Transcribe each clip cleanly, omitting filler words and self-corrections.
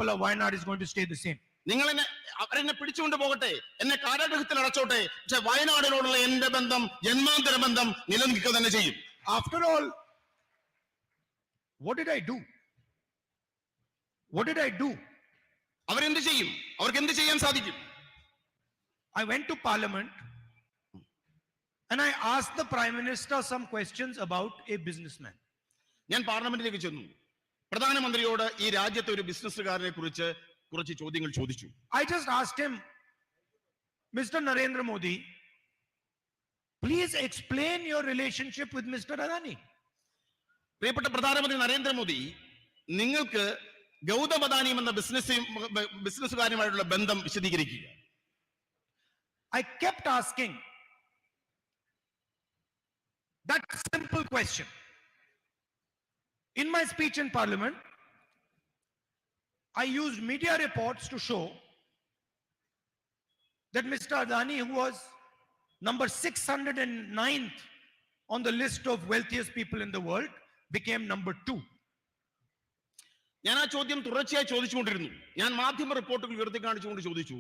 people of Wayanad is going to stay the same. നിങ്ങൾ എന്നെ അവരെന്നെ പിടിച്ചുകൊണ്ട് പോകട്ടെ, എന്നെ കാരാഗൃഹത്തിൽ അടച്ചോട്ടെ, പക്ഷെ വയനാടിനോടുള്ള എന്റെ ബന്ധം, ജന്മാന്തര ബന്ധം നിലനിൽക്കുക തന്നെ ചെയ്യും. After all, what did I do? What did I do? അവരെന്ത് ചെയ്യും? അവർക്ക് എന്ത് ചെയ്യാൻ സാധിക്കും? I went to Parliament and I asked the Prime Minister some questions about a businessman. ഞാൻ പാർലമെന്റിലേക്ക് ചെന്നു. പ്രധാനമന്ത്രിയോട് ഈ രാജ്യത്തെ ഒരു ബിസിനസ്സുകാരനെ കുറിച്ച് കുറച്ച് ചോദ്യങ്ങൾ ചോദിച്ചു. I just asked him, Mr. Narendra Modi, please explain your relationship with Mr. Adani. പ്രിയപ്പെട്ട പ്രധാനമന്ത്രി നരേന്ദ്രമോദി, നിങ്ങൾക്ക് ഗൗതം അദാനിയും എന്ന ബിസിനസ്സുകാരുമായിട്ടുള്ള ബന്ധം വിശദീകരിക്കുക. I kept asking that simple question. In my speech in Parliament, I used media reports to show that Mr. Adani, who was number 609th on the list of wealthiest people in the world, became number 2. ഞാൻ ആ ചോദ്യം തുടർച്ചയായി ചോദിച്ചുകൊണ്ടിരുന്നു. ഞാൻ മാധ്യമ റിപ്പോർട്ടുകൾ ഉയർത്തി കാണിച്ചുകൊണ്ട് ചോദിച്ചു,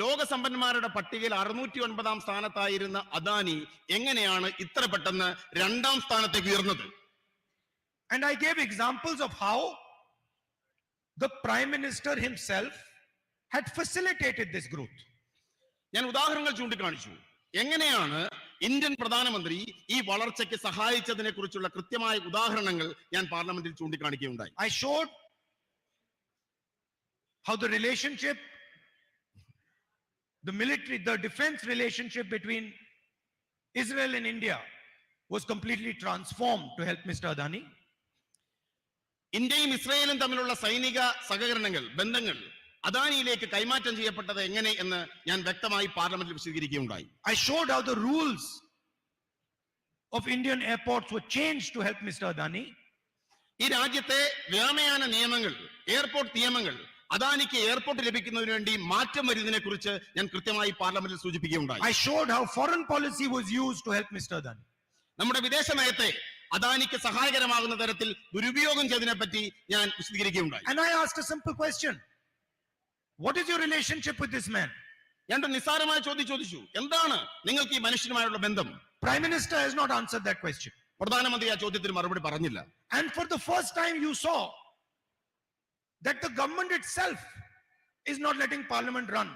ലോക സമ്പന്നന്മാരുടെ പട്ടികയിൽ 609 സ്ഥാനത്തായിരുന്ന അദാനി എങ്ങനെയാണ് ഇത്ര പെട്ടെന്ന് 2ാം സ്ഥാനത്തേക്ക് ഉയർന്നത്? And I gave examples of how the Prime Minister himself had facilitated this growth. ഞാൻ ഉദാഹരണങ്ങൾ ചൂണ്ടിക്കാണിച്ചു. എങ്ങനെയാണ് ഇന്ത്യൻ പ്രധാനമന്ത്രി ഈ വളർച്ചയ്ക്ക് സഹായിച്ചതിനെ കുറിച്ചുള്ള കൃത്യമായ ഉദാഹരണങ്ങൾ ഞാൻ പാർലമെന്റിൽ ചൂണ്ടിക്കാണിക്കുകയുണ്ടായി. I showed how the relationship, the military, the defense relationship between Israel and India was completely transformed to help Mr. Adani. ഇന്ത്യയും ഇസ്രായേലും തമ്മിലുള്ള സൈനിക സഹകരണങ്ങൾ, ബന്ധങ്ങൾ അദാനിയിലേക്ക് കൈമാറ്റം ചെയ്യപ്പെട്ടത് എങ്ങനെ എന്ന് ഞാൻ വ്യക്തമായി പാർലമെന്റിൽ വിശദീകരിക്കുകയുണ്ടായി. I showed how the rules of Indian airports were changed to help Mr. Adani. ഈ രാജ്യത്തെ വ്യോമയാന നിയമങ്ങൾ, എയർപോർട്ട് നിയമങ്ങൾ അദാനിക്ക് എയർപോർട്ട് ലഭിക്കുന്നതിന് വേണ്ടി മാറ്റം വരുന്നതിനെ കുറിച്ച് ഞാൻ കൃത്യമായി പാർലമെന്റിൽ സൂചിപ്പിക്കുകയുണ്ടായി. I showed how foreign policy was used to help Mr. Adani. നമ്മുടെ വിദേശ നയത്തെ അദാനിക്ക് സഹായകരമാകുന്ന തരത്തിൽ ദുരുപയോഗം ചെയ്തതിനെ പറ്റി ഞാൻ വിശദീകരിക്കുകയുണ്ടായി. And I asked a simple question. What is your relationship with this man? ഞാൻ നിസ്സാരമായ ചോദ്യം ചോദിച്ചു, എന്താണ് നിങ്ങൾക്ക് ഈ മനുഷ്യനുമായുള്ള ബന്ധം? Prime Minister has not answered that question. പ്രധാനമന്ത്രി ആ ചോദ്യത്തിന് മറുപടി പറഞ്ഞില്ല. And for the first time you saw that the government itself is not letting Parliament run.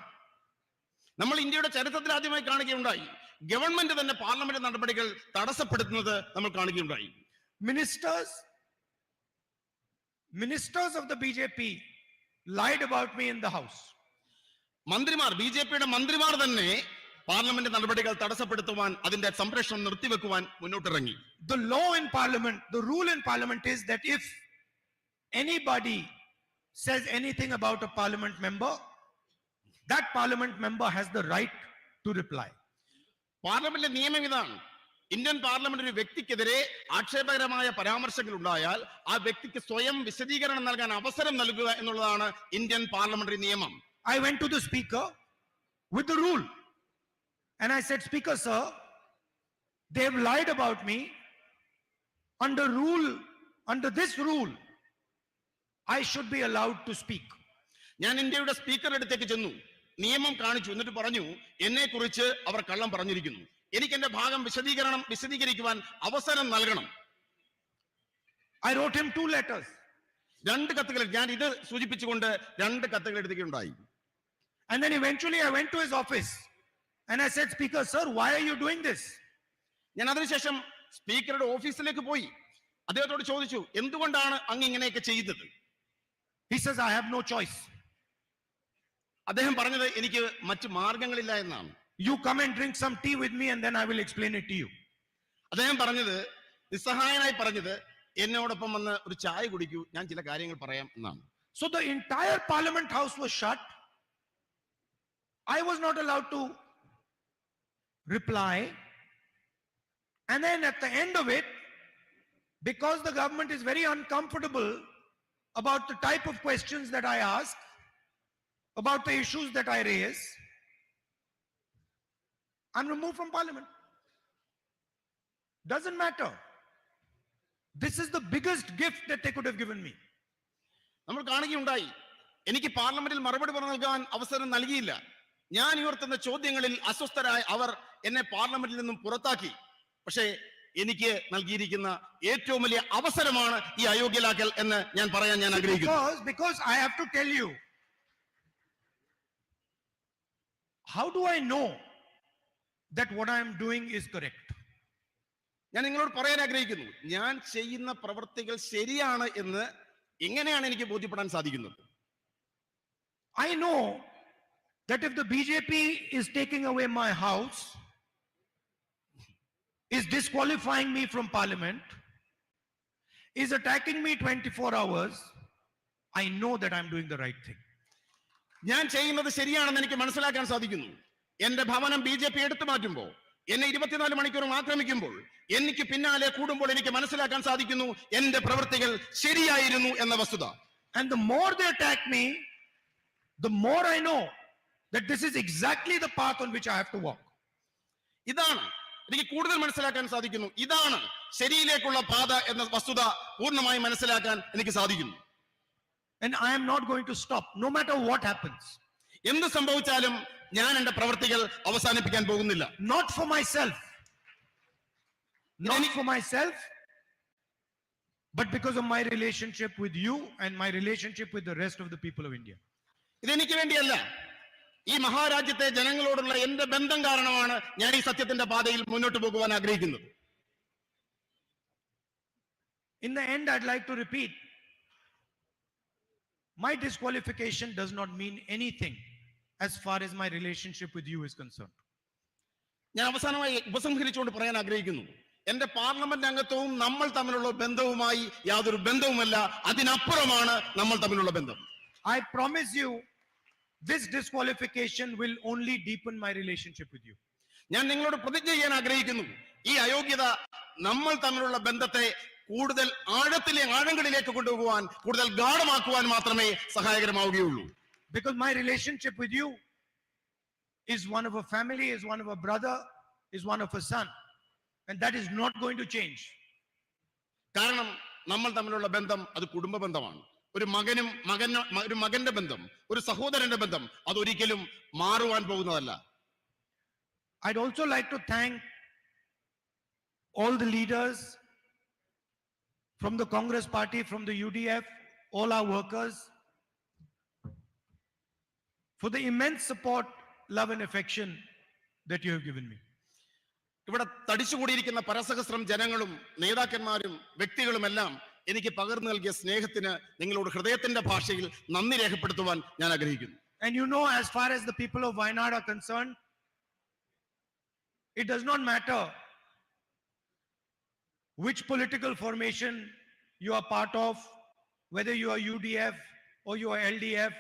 നമ്മൾ ഇന്ത്യയുടെ ചരിത്രത്തിൽ ആദ്യമായി കാണുകയുണ്ടായി, ഗവൺമെന്റ് തന്നെ പാർലമെന്റ് നടപടികൾ തടസ്സപ്പെടുത്തുന്നത് നമ്മൾ കാണുകയുണ്ടായി. Ministers of the BJP lied about me in the house. മന്ത്രിമാർ, ബിജെപിയുടെ മന്ത്രിമാർ തന്നെ പാർലമെന്റ് നടപടികൾ തടസ്സപ്പെടുത്തുവാൻ, അതിന്റെ സംപ്രേഷണം നിർത്തിവെക്കുവാൻ മുന്നോട്ടിറങ്ങി. The law in Parliament, the rule in Parliament is that if anybody says anything about a Parliament member, that Parliament member has the right to reply. പാർലമെന്റിലെ നിയമം ഇതാണ്. ഇന്ത്യൻ പാർലമെന്റ് ഒരു വ്യക്തിക്കെതിരെ ആക്ഷേപകരമായ പരാമർശങ്ങൾ ഉണ്ടായാൽ ആ വ്യക്തിക്ക് സ്വയം വിശദീകരണം നൽകാൻ അവസരം നൽകുക എന്നുള്ളതാണ് ഇന്ത്യൻ പാർലമെന്ററി നിയമം. I went to the speaker with the rule and I said, Speaker sir, they have lied about me. Under this rule I should be allowed to speak. ഞാൻ ഇന്ത്യയുടെ സ്പീക്കറുടെ അടുത്തേക്ക് ചെന്നു, നിയമം കാണിച്ചു, എന്നിട്ട് പറഞ്ഞു, എന്നെ കുറിച്ച് അവർ കള്ളം പറഞ്ഞിരിക്കുന്നു, എനിക്ക് എന്റെ ഭാഗം വിശദീകരിക്കുവാൻ അവസരം നൽകണം. I wrote him 2 letters. 2 കത്തുകൾ, ഞാൻ ഇത് സൂചിപ്പിച്ചുകൊണ്ട് 2 കത്തുകൾ എഴുതുകയുണ്ടായി. And then eventually I went to his office and I said, Speaker sir, why are you doing this? ഞാൻ അതിനുശേഷം സ്പീക്കറുടെ ഓഫീസിലേക്ക് പോയി അദ്ദേഹത്തോട് ചോദിച്ചു, എന്തുകൊണ്ടാണ് അങ്ങ് ഇങ്ങനെയൊക്കെ ചെയ്തത്? He says, I have no choice. അദ്ദേഹം പറഞ്ഞത്, എനിക്ക് മറ്റു മാർഗങ്ങളില്ല എന്നാണ്. You come and drink some tea with me and then I will explain it to you. അദ്ദേഹം പറഞ്ഞത്, നിസ്സഹായനായി പറഞ്ഞത്, എന്നോടൊപ്പം വന്ന് ഒരു ചായ കുടിക്കൂ, ഞാൻ ചില കാര്യങ്ങൾ പറയാം എന്നാണ്. So the entire Parliament house was shut. I was not allowed to reply. And then at the end of it, because the government is very uncomfortable about the type of questions that I ask, about the issues that I raise, I'm removed from Parliament. Doesn't matter. This is the biggest gift that they could have given me. നമ്മൾ കാണുകയുണ്ടായി, എനിക്ക് പാർലമെന്റിൽ മറുപടി നൽകാൻ അവസരം നൽകിയില്ല. ഞാൻ ഉയർത്തുന്ന ചോദ്യങ്ങളിൽ അസ്വസ്ഥരായ അവർ എന്നെ പാർലമെന്റിൽ നിന്നും പുറത്താക്കി. പക്ഷേ എനിക്ക് നൽകിയിരിക്കുന്ന ഏറ്റവും വലിയ അവസരമാണ് ഈ അയോഗ്യലാക്കൽ എന്ന് ഞാൻ പറയാൻ ഞാൻ ആഗ്രഹിക്കുന്നു. Because I have to tell you, how do I know that what I am doing is correct? ഞാൻ നിങ്ങളോട് പറയാൻ ആഗ്രഹിക്കുന്നു, ഞാൻ ചെയ്യുന്ന പ്രവൃത്തികൾ ശരിയാണ് എന്ന് എങ്ങനെയാണ് എനിക്ക് ബോധ്യപ്പെടാൻ സാധിക്കുന്നത്? I know that if the BJP is taking away my house, is disqualifying me from parliament, is attacking me 24 hours, I know that I'm doing the right thing. ഞാൻ ചെയ്യുന്നത് ശരിയാണെന്ന് എനിക്ക് മനസ്സിലാക്കാൻ സാധിക്കുന്നു. എന്റെ ഭവനം BJP എടുത്തു മാറ്റുമ്പോൾ, എന്നെ 24 മണിക്കൂറും ആക്രമിക്കുമ്പോൾ, എനിക്ക് പിന്നാലെ കൂടുമ്പോൾ എനിക്ക് മനസ്സിലാക്കാൻ സാധിക്കുന്നു എന്റെ പ്രവൃത്തികൾ ശരിയായിരുന്നു എന്ന വസ്തുത. And the more they attack me, the more I know that this is exactly the path on which I have to walk. ഇതാണ് എനിക്ക് കൂടുതൽ മനസ്സിലാക്കാൻ സാധിക്കുന്നു. ഇതാണ് ശരിയിലേക്കുള്ള പാത എന്ന വസ്തുത പൂർണ്ണമായി മനസ്സിലാക്കാൻ എനിക്ക് സാധിക്കുന്നു. And I am not going to stop, no matter what happens. എന്ത് സംഭവിച്ചാലും ഞാൻ എന്റെ പ്രവൃത്തികൾ അവസാനിപ്പിക്കാൻ പോകുന്നില്ല. Not for myself, but because of my relationship with you and my relationship with the rest of the people of India. ഇതെനിക്ക് വേണ്ടിയല്ല, ഈ മഹാരാജ്യത്തെ ജനങ്ങളോടുള്ള എന്റെ ബന്ധം കാരണമാണ് ഞാൻ ഈ സത്യത്തിന്റെ പാതയിൽ മുന്നോട്ട് പോകുവാൻ ആഗ്രഹിക്കുന്നത്. In the end, I'd like to repeat, my disqualification does not mean anything as far as my relationship with you is concerned. ഞാൻ അവസാനമായി ഉപസംഹരിച്ചുകൊണ്ട് പറയാൻ ആഗ്രഹിക്കുന്നു, എന്റെ പാർലമെന്റ് അംഗത്വവും നമ്മൾ തമ്മിലുള്ള ബന്ധവുമായി യാതൊരു ബന്ധവുമല്ല, അതിനപ്പുറമാണ് നമ്മൾ തമ്മിലുള്ള ബന്ധം. I promise you, this disqualification will only deepen my relationship with you. ഞാൻ നിങ്ങളോട് പ്രതിജ്ഞ ചെയ്യാൻ ആഗ്രഹിക്കുന്നു, ഈ അയോഗ്യത നമ്മൾ തമ്മിലുള്ള ബന്ധത്തെ കൂടുതൽ ആഴങ്ങളിലേക്ക് കൊണ്ടുപോകുവാൻ, കൂടുതൽ ഗാഢമാക്കുവാൻ മാത്രമേ സഹായകരമാവുകയുള്ളൂ. Because my relationship with you is one of a family, is one of a brother, is one of a son, and that is not going to change. കാരണം നമ്മൾ തമ്മിലുള്ള ബന്ധം അത് കുടുംബ ബന്ധമാണ്. ഒരു മകന്റെ ബന്ധം, ഒരു സഹോദരന്റെ ബന്ധം അതൊരിക്കലും മാറുവാൻ പോകുന്നതല്ല. I'd also like to thank all the leaders from the Congress party, from the UDF, all our workers, for the immense support, love and affection that you have given me. ഇവിടെ തടിച്ചുകൂടിയിരിക്കുന്ന പരസഹസ്രം ജനങ്ങളും നേതാക്കന്മാരും വ്യക്തികളുമെല്ലാം എനിക്ക് പകർന്നു നൽകിയ സ്നേഹത്തിന് നിങ്ങളോട് ഹൃദയത്തിന്റെ ഭാഷയിൽ നന്ദി രേഖപ്പെടുത്തുവാൻ ഞാൻ ആഗ്രഹിക്കുന്നു. And you know, as far as the people of Wayanad are concerned, it does not matter which political formation you are part of, whether you are UDF or you are LDF.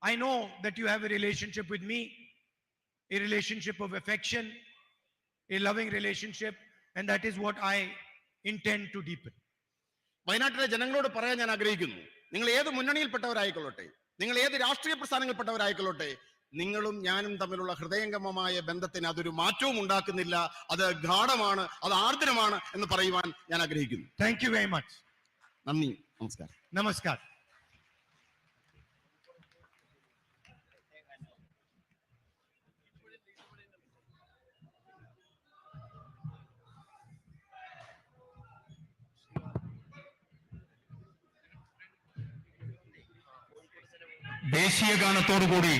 I know that you have a relationship with me, a relationship of affection, a loving relationship, and that is what I intend to deepen. വയനാട്ടിലെ ജനങ്ങളോട് പറയാൻ ഞാൻ ആഗ്രഹിക്കുന്നു, നിങ്ങൾ ഏത് മുന്നണിയിൽപ്പെട്ടവരായിക്കൊള്ളട്ടെ, നിങ്ങൾ ഏത് രാഷ്ട്രീയ പ്രസ്ഥാനങ്ങളിൽപ്പെട്ടവരായിക്കൊള്ളട്ടെ, നിങ്ങളും ഞാനും തമ്മിലുള്ള ഹൃദയംഗമമായ ബന്ധത്തിന് അതൊരു മാറ്റവും ഉണ്ടാക്കുന്നില്ല. അത് ഗാഢമാണ്, അത് ആർദ്രമാണ് എന്ന് പറയുവാൻ ഞാൻ ആഗ്രഹിക്കുന്നു. Thank you very much. നന്ദി, നമസ്കാരം. Namaskar. ദേശീയ ഗാനത്തോടുകൂടി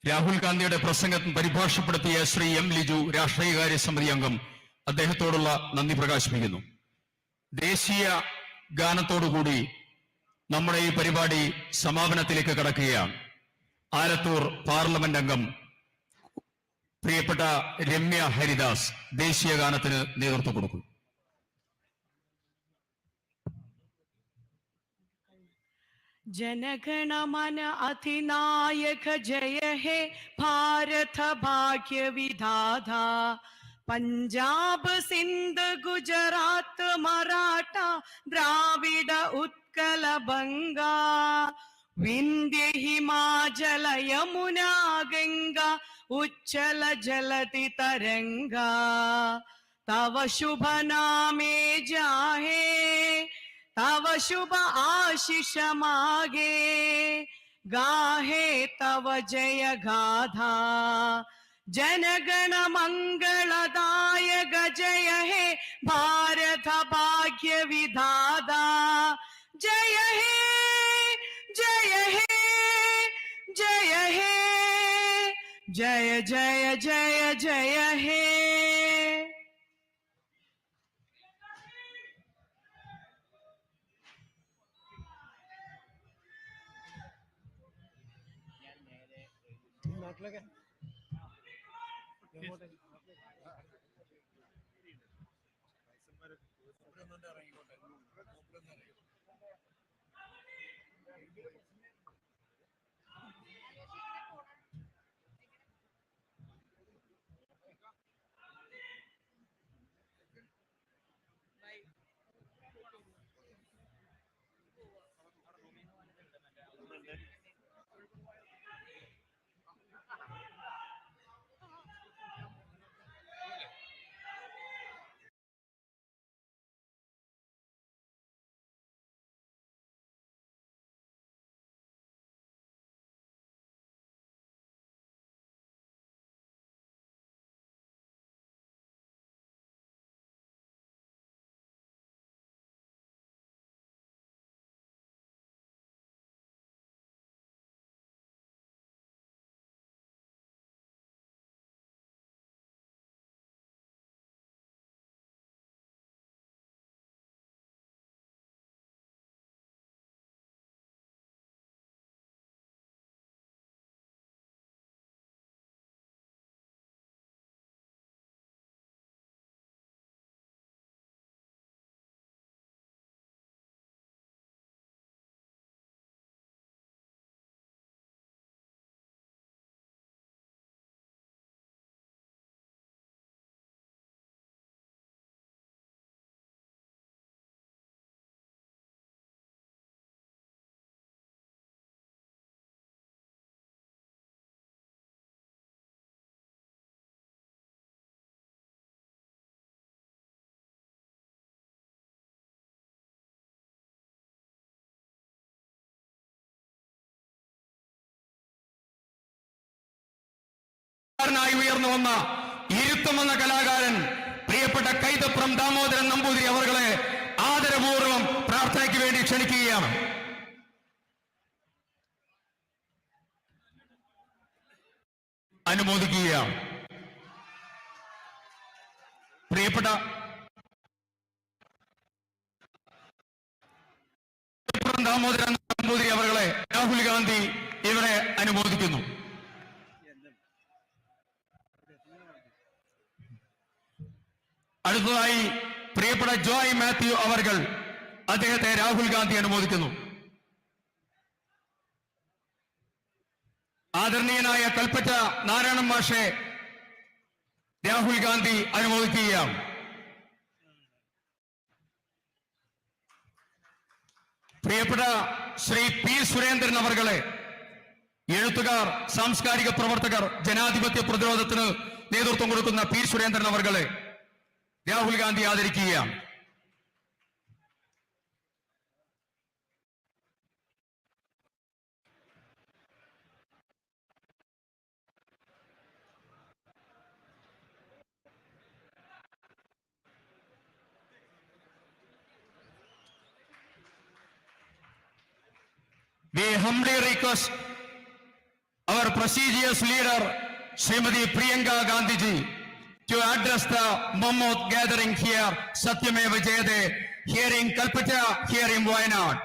രാഹുൽ ഗാന്ധിയുടെ പ്രസംഗം പരിഭാഷപ്പെടുത്തിയ ശ്രീ എം ലിജു, രാഷ്ട്രീയകാര്യ സമിതി അംഗം, അദ്ദേഹത്തോടുള്ള നന്ദി പ്രകാശിപ്പിക്കുന്നു. ദേശീയ ഗാനത്തോടുകൂടി നമ്മുടെ ഈ പരിപാടി സമാപനത്തിലേക്ക് കടക്കുകയാണ്. ആലത്തൂർ പാർലമെന്റ് അംഗം പ്രിയപ്പെട്ട രമ്യ ഹരിദാസ് ദേശീയ ഗാനത്തിന് നേതൃത്വം കൊടുക്കും. जनगण मन अधिनायक जय हे भारत भाग्य विधाता पंजाब सिंध गुजरात मराठा द्राविड उत्कल बंगा विंध्य हिमाचल यमुना गंगा उच्चल जलति तरंगा तव शुभ नामे जाहे तव शुभ आशीष मागे गाहे तव जय गाथा जनगण मंगलदायक जय हे भारत भाग्य विधाता जय हे जय हे जय हे जय जय जय जय हे. ഉയർന്നു വന്ന ഇരുത്തമെന്ന കലാകാരൻ പ്രിയപ്പെട്ട കൈതപ്രം ദാമോദരൻ നമ്പൂതിരി അവരുടെ ആദരപൂർവ്വം പ്രാർത്ഥനയ്ക്ക് വേണ്ടി ക്ഷണിക്കുകയാണ്. അനുമോദിക്കുകയാണ്. പ്രിയപ്പെട്ട ദാമോദരൻ നമ്പൂതിരി അവരുടെ രാഹുൽ ഗാന്ധി ഇവിടെ അനുമോദിക്കുന്നു. അടുത്തതായി പ്രിയപ്പെട്ട ജോയ് മാത്യു അവർകൾ അദ്ദേഹത്തെ രാഹുൽ ഗാന്ധി അനുമോദിക്കുന്നു. ആദരണീയനായ കൽപ്പറ്റ നാരായണൻ മാഷെ രാഹുൽ ഗാന്ധി അനുമോദിക്കുകയാണ്. പ്രിയപ്പെട്ട ശ്രീ പി സുരേന്ദ്രൻ അവർകളെ എഴുത്തുകാർ, സാംസ്കാരിക പ്രവർത്തകർ, ജനാധിപത്യ പ്രതിരോധത്തിന് നേതൃത്വം കൊടുക്കുന്ന പി സുരേന്ദ്രൻ അവർകളെ രാഹുൽ ഗാന്ധി ആദരിക്കുകയാണ്. We humbly request our prestigious leader, Srimati Priyanka Gandhi ji, to address the mammoth gathering here, Satyameva Jayate, here in Kalpata, here in Wayanad.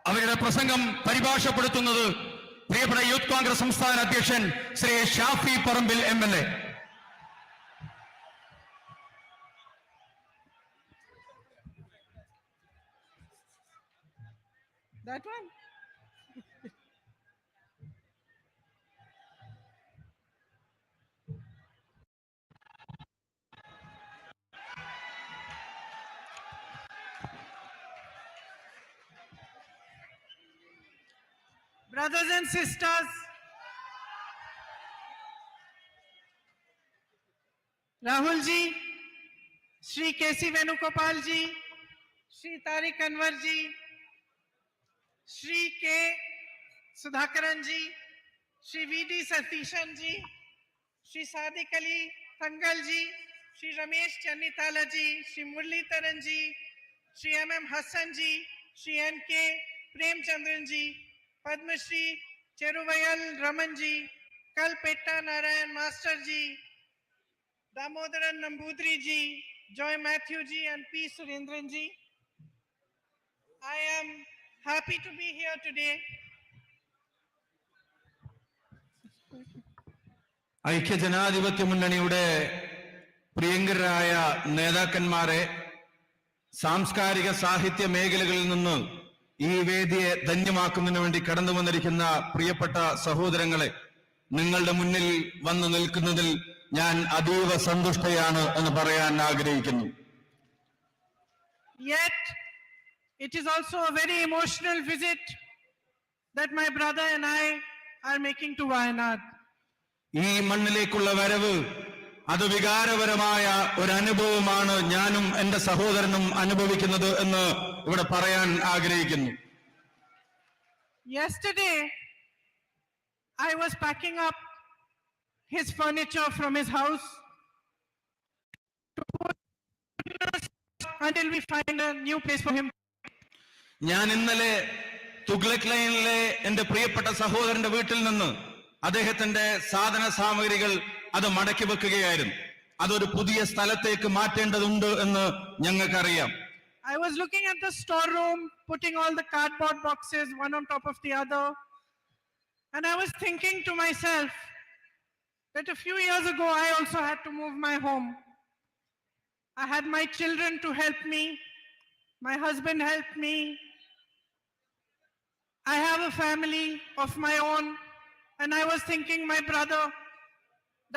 അവരുടെ പ്രസംഗം പരിഭാഷപ്പെടുത്തുന്നത് പ്രിയപ്പെട്ട യൂത്ത് കോൺഗ്രസ് സംസ്ഥാന അധ്യക്ഷൻ Shri Shafi Parambil MLA. That one. brothers and sisters, Rahul ji, Shri K.C. Venugopal ji, Shri Tariq Anwar ji, Shri K. Sudhakaran ji, Shri V.D. Satishan ji, Shri Sadiq Ali Tangal ji, Shri Ramesh Channitala ji, Shri Murli Taran ji, Shri M.M. Hassan ji, Shri N.K. Premchandran ji, Padma Shri Cheruvayal Raman ji, Kalpetta Narayan Master ji, Damodaran Nambudri ji, Joy Matthew ji, and P. Surendran ji. I am happy to be here today. ഐക്യജനാധിപത്യ മുന്നണിയുടെ പ്രിയങ്കരായ നേതാക്കന്മാരെ, സാംസ്കാരിക സാഹിത്യ മേഖലകളിൽ നിന്ന് ഈ വേദിയെ ധന്യമാക്കുന്നതിന് വേണ്ടി കടന്നു വന്നിരിക്കുന്ന പ്രിയപ്പെട്ട സഹോദരങ്ങളെ, നിങ്ങളുടെ മുന്നിൽ വന്നു നിൽക്കുന്നതിൽ ഞാൻ അതീവ സന്തുഷ്ടയാണ് എന്ന് പറയാൻ ആഗ്രഹിക്കുന്നു. Yet, it is also a very emotional visit that my brother and I are making to Wayanad. ഈ മണ്ണിലേക്കുള്ള വരവ് അത് വികാരപരമായ ഒരു അനുഭവമാണ് ഞാനും എന്റെ സഹോദരനും അനുഭവിക്കുന്നത് എന്ന് ഇവിടെ പറയാൻ ആഗ്രഹിക്കുന്നു. Yesterday, I was packing up his furniture from his house until we find a new place for him. ഞാൻ ഇന്നലെ തുഗ്ലക് ലൈനിലെ എന്റെ പ്രിയപ്പെട്ട സഹോദരന്റെ വീട്ടിൽ നിന്ന് അദ്ദേഹത്തിന്റെ സാധന സാമഗ്രികൾ അത് മടക്കി വെക്കുകയായിരുന്നു. അതൊരു പുതിയ സ്ഥലത്തേക്ക് മാറ്റേണ്ടതുണ്ട് എന്ന് ഞങ്ങൾക്കറിയാം. I was looking at the storeroom, putting all the cardboard boxes one on top of the other, and I was thinking to myself that a few years ago I also had to move my home. I had my children to help me, my husband helped me. I have a family of my own, and I was thinking my brother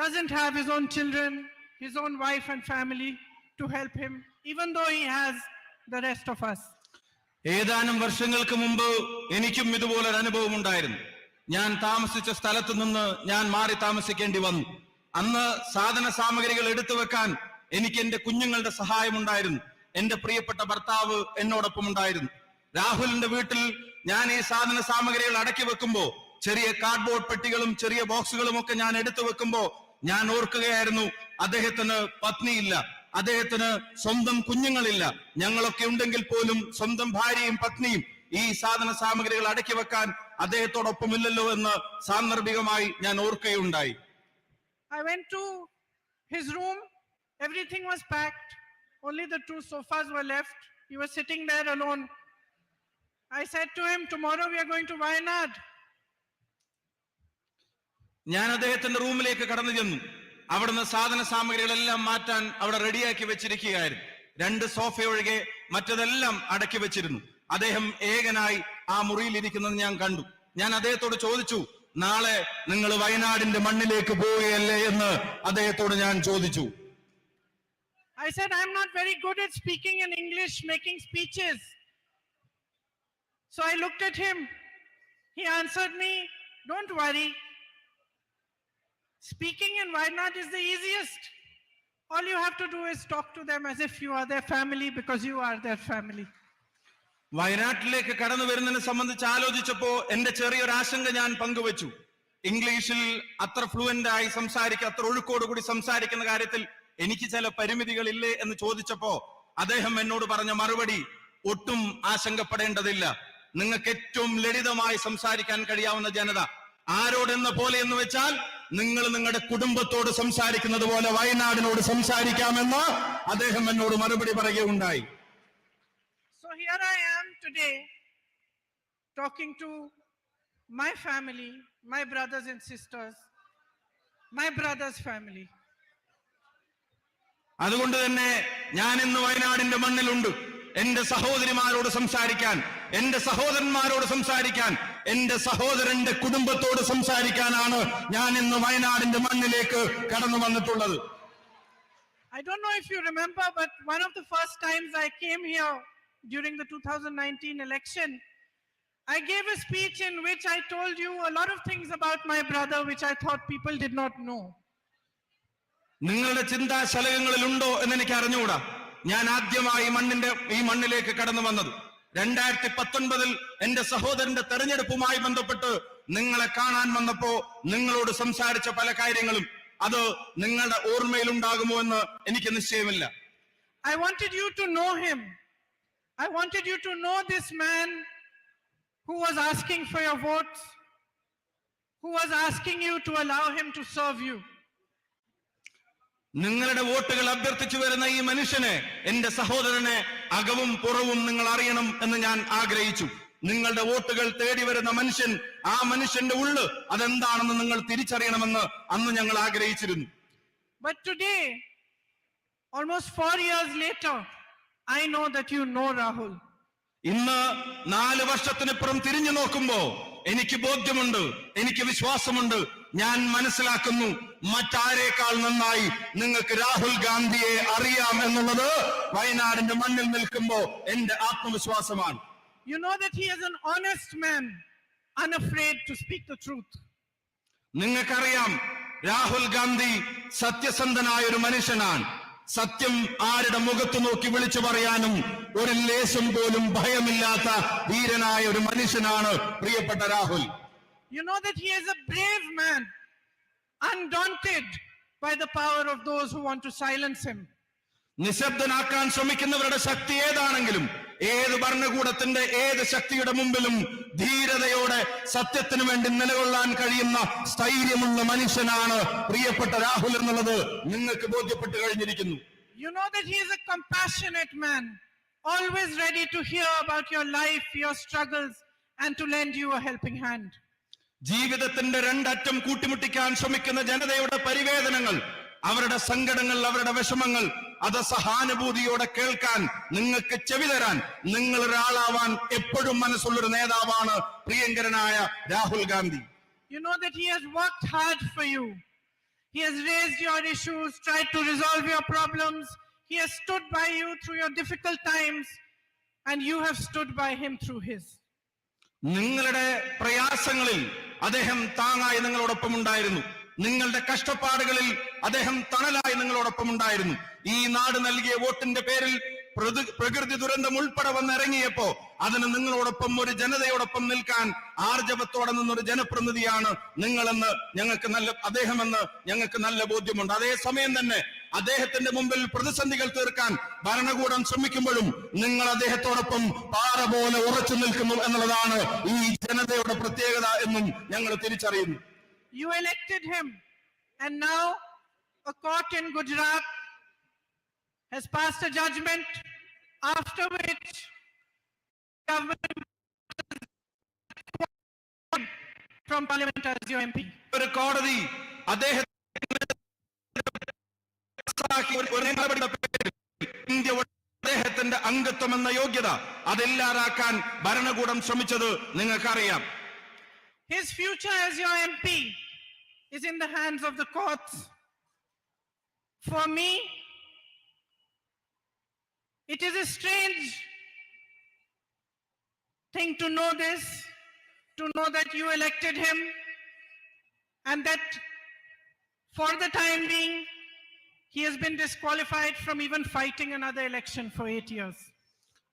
doesn't have his own children, his own wife and family to help him, even though he has the rest of us. ഏതാനും വർഷങ്ങൾക്ക് മുമ്പ് എനിക്കും ഇതുപോലൊരു അനുഭവം ഉണ്ടായിരുന്നു. ഞാൻ താമസിച്ച സ്ഥലത്ത് നിന്ന് ഞാൻ മാറി താമസിക്കേണ്ടി വന്നു. അന്ന് സാധന സാമഗ്രികൾ എടുത്തു വെക്കാൻ എനിക്ക് എന്റെ കുഞ്ഞുങ്ങളുടെ സഹായം ഉണ്ടായിരുന്നു. എന്റെ പ്രിയപ്പെട്ട ഭർത്താവ് എന്നോടൊപ്പം ഉണ്ടായിരുന്നു. രാഹുലിന്റെ വീട്ടിൽ ഞാൻ ഈ സാധന സാമഗ്രികൾ അടക്കി വെക്കുമ്പോ, ചെറിയ കാർഡ്ബോർഡ് പെട്ടികളും ചെറിയ ബോക്സുകളും ഒക്കെ ഞാൻ എടുത്തു വെക്കുമ്പോ ഞാൻ ഓർക്കുകയായിരുന്നു, അദ്ദേഹത്തിന് പത്നിയില്ല, അദ്ദേഹത്തിന് സ്വന്തം കുഞ്ഞുങ്ങളില്ല. ഞങ്ങളൊക്കെ ഉണ്ടെങ്കിൽ പോലും സ്വന്തം ഭാര്യയും പത്നിയും ഈ സാധന സാമഗ്രികൾ അടക്കി വെക്കാൻ അദ്ദേഹത്തോടൊപ്പമില്ലല്ലോ എന്ന് സാന്ദർഭികമായി ഞാൻ ഓർക്കുകയുണ്ടായി. I went to his room, everything was packed, only the 2 sofas were left. He was sitting there alone. I said to him, tomorrow we are going to Wayanad. ഞാൻ അദ്ദേഹത്തിന്റെ റൂമിലേക്ക് കടന്നു ചെന്നു. അവിടുന്ന് സാധന സാമഗ്രികളെല്ലാം മാറ്റാൻ അവിടെ റെഡിയാക്കി വെച്ചിരിക്കുകയായിരുന്നു. 2 സോഫ ഒഴികെ മറ്റതെല്ലാം അടക്കി വെച്ചിരുന്നു. അദ്ദേഹം ഏകനായി ആ മുറിയിൽ ഇരിക്കുന്നത് ഞാൻ കണ്ടു. ഞാൻ അദ്ദേഹത്തോട് ചോദിച്ചു, നാളെ നിങ്ങൾ വയനാടിന്റെ മണ്ണിലേക്ക് പോവുകയല്ലേ എന്ന് അദ്ദേഹത്തോട് ഞാൻ ചോദിച്ചു. I said, I'm not very good at speaking in English, making speeches. So I looked at him. He answered me, don't worry. Speaking in Wayanad is the easiest. All you have to do is talk to them as if you are their family, because you are their family. വയനാട്ടിലേക്ക് കടന്നു വരുന്നതിനെ സംബന്ധിച്ച് ആലോചിച്ചപ്പോ എന്റെ ചെറിയൊരു ആശങ്ക ഞാൻ പങ്കുവച്ചു. ഇംഗ്ലീഷിൽ അത്ര ഫ്ലുവന്റ് ആയി സംസാരിക്കുക, അത്ര ഒഴുക്കോടുകൂടി സംസാരിക്കുന്ന കാര്യത്തിൽ എനിക്ക് ചില പരിമിതികളില്ലേ എന്ന് ചോദിച്ചപ്പോ അദ്ദേഹം എന്നോട് പറഞ്ഞ മറുപടി, ഒട്ടും ആശങ്കപ്പെടേണ്ടതില്ല, നിങ്ങൾക്ക് ഏറ്റവും ലളിതമായി സംസാരിക്കാൻ കഴിയാവുന്ന ജനത ആരോടെന്ന പോലെ എന്ന് വെച്ചാൽ നിങ്ങൾ നിങ്ങളുടെ കുടുംബത്തോട് സംസാരിക്കുന്നത് പോലെ വയനാടിനോട് സംസാരിക്കാമെന്ന് അദ്ദേഹം എന്നോട് മറുപടി പറയുകയുണ്ടായി. So here I am today talking to my family, my brothers and sisters, my brother's family. അതുകൊണ്ട് തന്നെ ഞാൻ ഇന്ന് വയനാടിന്റെ മണ്ണിലുണ്ട്. എന്റെ സഹോദരിമാരോട് സംസാരിക്കാൻ, എന്റെ സഹോദരന്മാരോട് സംസാരിക്കാൻ, എന്റെ സഹോദരന്റെ കുടുംബത്തോട് സംസാരിക്കാനാണ് ഞാൻ ഇന്ന് വയനാടിന്റെ മണ്ണിലേക്ക് കടന്നു വന്നിട്ടുള്ളത്. I don't know if you remember, but one of the first times I came here during the 2019 election, I gave a speech in which I told you a lot of things about my brother which I thought people did not know. നിങ്ങളുടെ ചിന്താശലകങ്ങളിൽ ഉണ്ടോ എന്ന് എനിക്ക് അറിഞ്ഞുകൂടാ. ഞാൻ ആദ്യമായി ഈ മണ്ണിലേക്ക് കടന്നു വന്നത് 2019 എന്റെ സഹോദരന്റെ തെരഞ്ഞെടുപ്പുമായി ബന്ധപ്പെട്ട് നിങ്ങളെ കാണാൻ വന്നപ്പോ നിങ്ങളോട് സംസാരിച്ച പല കാര്യങ്ങളും അത് നിങ്ങളുടെ ഓർമ്മയിൽ ഉണ്ടാകുമോ എന്ന് എനിക്ക് നിശ്ചയമില്ല. I wanted you to know him. I wanted you to know this man who was asking for your votes, who was asking you to allow him to serve you. നിങ്ങളുടെ വോട്ടുകൾ അഭ്യർത്ഥിച്ചു വരുന്ന ഈ മനുഷ്യനെ, എന്റെ സഹോദരനെ അകവും പുറവും നിങ്ങൾ അറിയണം എന്ന് ഞാൻ ആഗ്രഹിച്ചു. നിങ്ങളുടെ വോട്ടുകൾ തേടി വരുന്ന മനുഷ്യൻ, ആ മനുഷ്യന്റെ ഉള്ള് അതെന്താണെന്ന് നിങ്ങൾ തിരിച്ചറിയണമെന്ന് അന്ന് ഞങ്ങൾ ആഗ്രഹിച്ചിരുന്നു. But today, almost 4 years later, I know that you know Rahul. ഇന്ന് 4 വർഷത്തിനിപ്പുറം തിരിഞ്ഞു നോക്കുമ്പോ എനിക്ക് ബോധ്യമുണ്ട്, എനിക്ക് വിശ്വാസമുണ്ട്, ഞാൻ മനസ്സിലാക്കുന്നു മറ്റാരേക്കാൾ നന്നായി നിങ്ങൾക്ക് രാഹുൽ ഗാന്ധിയെ അറിയാം എന്നുള്ളത് വയനാടിന്റെ മണ്ണിൽ നിൽക്കുമ്പോ എന്റെ ആത്മവിശ്വാസമാണ്. You know that he is an honest man, unafraid to speak the truth. നിങ്ങൾക്കറിയാം രാഹുൽ ഗാന്ധി സത്യസന്ധനായ ഒരു മനുഷ്യനാണ്. സത്യം ആരുടെ മുഖത്ത് നോക്കി വിളിച്ചു പറയാനും ഒരു ലേശം പോലും ഭയമില്ലാത്ത ധീരനായ ഒരു മനുഷ്യനാണ് പ്രിയപ്പെട്ട Rahul. You know that he is a brave man, undaunted by the power of those who want to silence him. നിശബ്ദനാക്കാൻ ശ്രമിക്കുന്നവരുടെ ശക്തി ഏതാണെങ്കിലും, ഏത് ഭരണകൂടത്തിന്റെ ഏത് ശക്തിയുടെ മുമ്പിലും ധീരതയോടെ സത്യത്തിനു വേണ്ടി നിലകൊള്ളാൻ കഴിയുന്ന സ്ഥൈര്യമുള്ള മനുഷ്യനാണ് പ്രിയപ്പെട്ട രാഹുൽ എന്നുള്ളത് നിങ്ങൾക്ക് ബോധ്യപ്പെട്ട് കഴിഞ്ഞിരിക്കുന്നു. You know that he is a compassionate man, always ready to hear about your life, your struggles, and to lend you a helping hand. ജീവിതത്തിന്റെ രണ്ടറ്റം കൂട്ടിമുട്ടിക്കാൻ ശ്രമിക്കുന്ന ജനതയുടെ പരിവേദനങ്ങൾ, അവരുടെ സങ്കടങ്ങൾ, അവരുടെ വിഷമങ്ങൾ അത് സഹാനുഭൂതിയോടെ കേൾക്കാൻ, നിങ്ങൾക്ക് ചെവി തരാൻ, നിങ്ങൾ ഒരാളാവാൻ എപ്പോഴും മനസ്സുള്ളൊരു നേതാവാണ് പ്രിയങ്കരനായ Rahul Gandhi. You know that he has worked hard for you. He has raised your issues, tried to resolve your problems. He has stood by you through your difficult times, and you have stood by him through his. നിങ്ങളുടെ പ്രയാസങ്ങളിൽ അദ്ദേഹം താങ്ങായി നിങ്ങളോടൊപ്പം ഉണ്ടായിരുന്നു. നിങ്ങളുടെ കഷ്ടപ്പാടുകളിൽ അദ്ദേഹം തണലായി നിങ്ങളോടൊപ്പം ഉണ്ടായിരുന്നു. ഈ നാട് നൽകിയ വോട്ടിന്റെ പേരിൽ പ്രകൃതി ദുരന്തം ഉൾപ്പെടെ വന്നിറങ്ങിയപ്പോ അതിന് നിങ്ങളോടൊപ്പം ഒരു ജനതയോടൊപ്പം നിൽക്കാൻ ആർജവത്തോടെ നിന്നൊരു ജനപ്രതിനിധിയാണ് നിങ്ങളെന്ന് അദ്ദേഹമെന്ന് ഞങ്ങൾക്ക് നല്ല ബോധ്യമുണ്ട്. അതേസമയം തന്നെ അദ്ദേഹത്തിന്റെ മുമ്പിൽ പ്രതിസന്ധികൾ തീർക്കാൻ ഭരണകൂടം ശ്രമിക്കുമ്പോഴും നിങ്ങൾ അദ്ദേഹത്തോടൊപ്പം പാറ പോലെ ഉറച്ചു നിൽക്കുന്നു എന്നുള്ളതാണ് ഈ ജനതയുടെ പ്രത്യേകത എന്നും ഞങ്ങൾ തിരിച്ചറിയുന്നു. You elected him, and now a court in Gujarat has passed a judgment after which government from parliament as your MP. ഒരു കോടതി അദ്ദേഹത്തിന്റെ അംഗത്വം എന്ന യോഗ്യത അതില്ലാതാക്കാൻ ഭരണകൂടം ശ്രമിച്ചത് നിങ്ങൾക്കറിയാം. His future as your MP is in the hands of the courts. For me, it is a strange thing to know this, to know that you elected him, and that for the time being, he has been disqualified from even fighting another election for 8 years.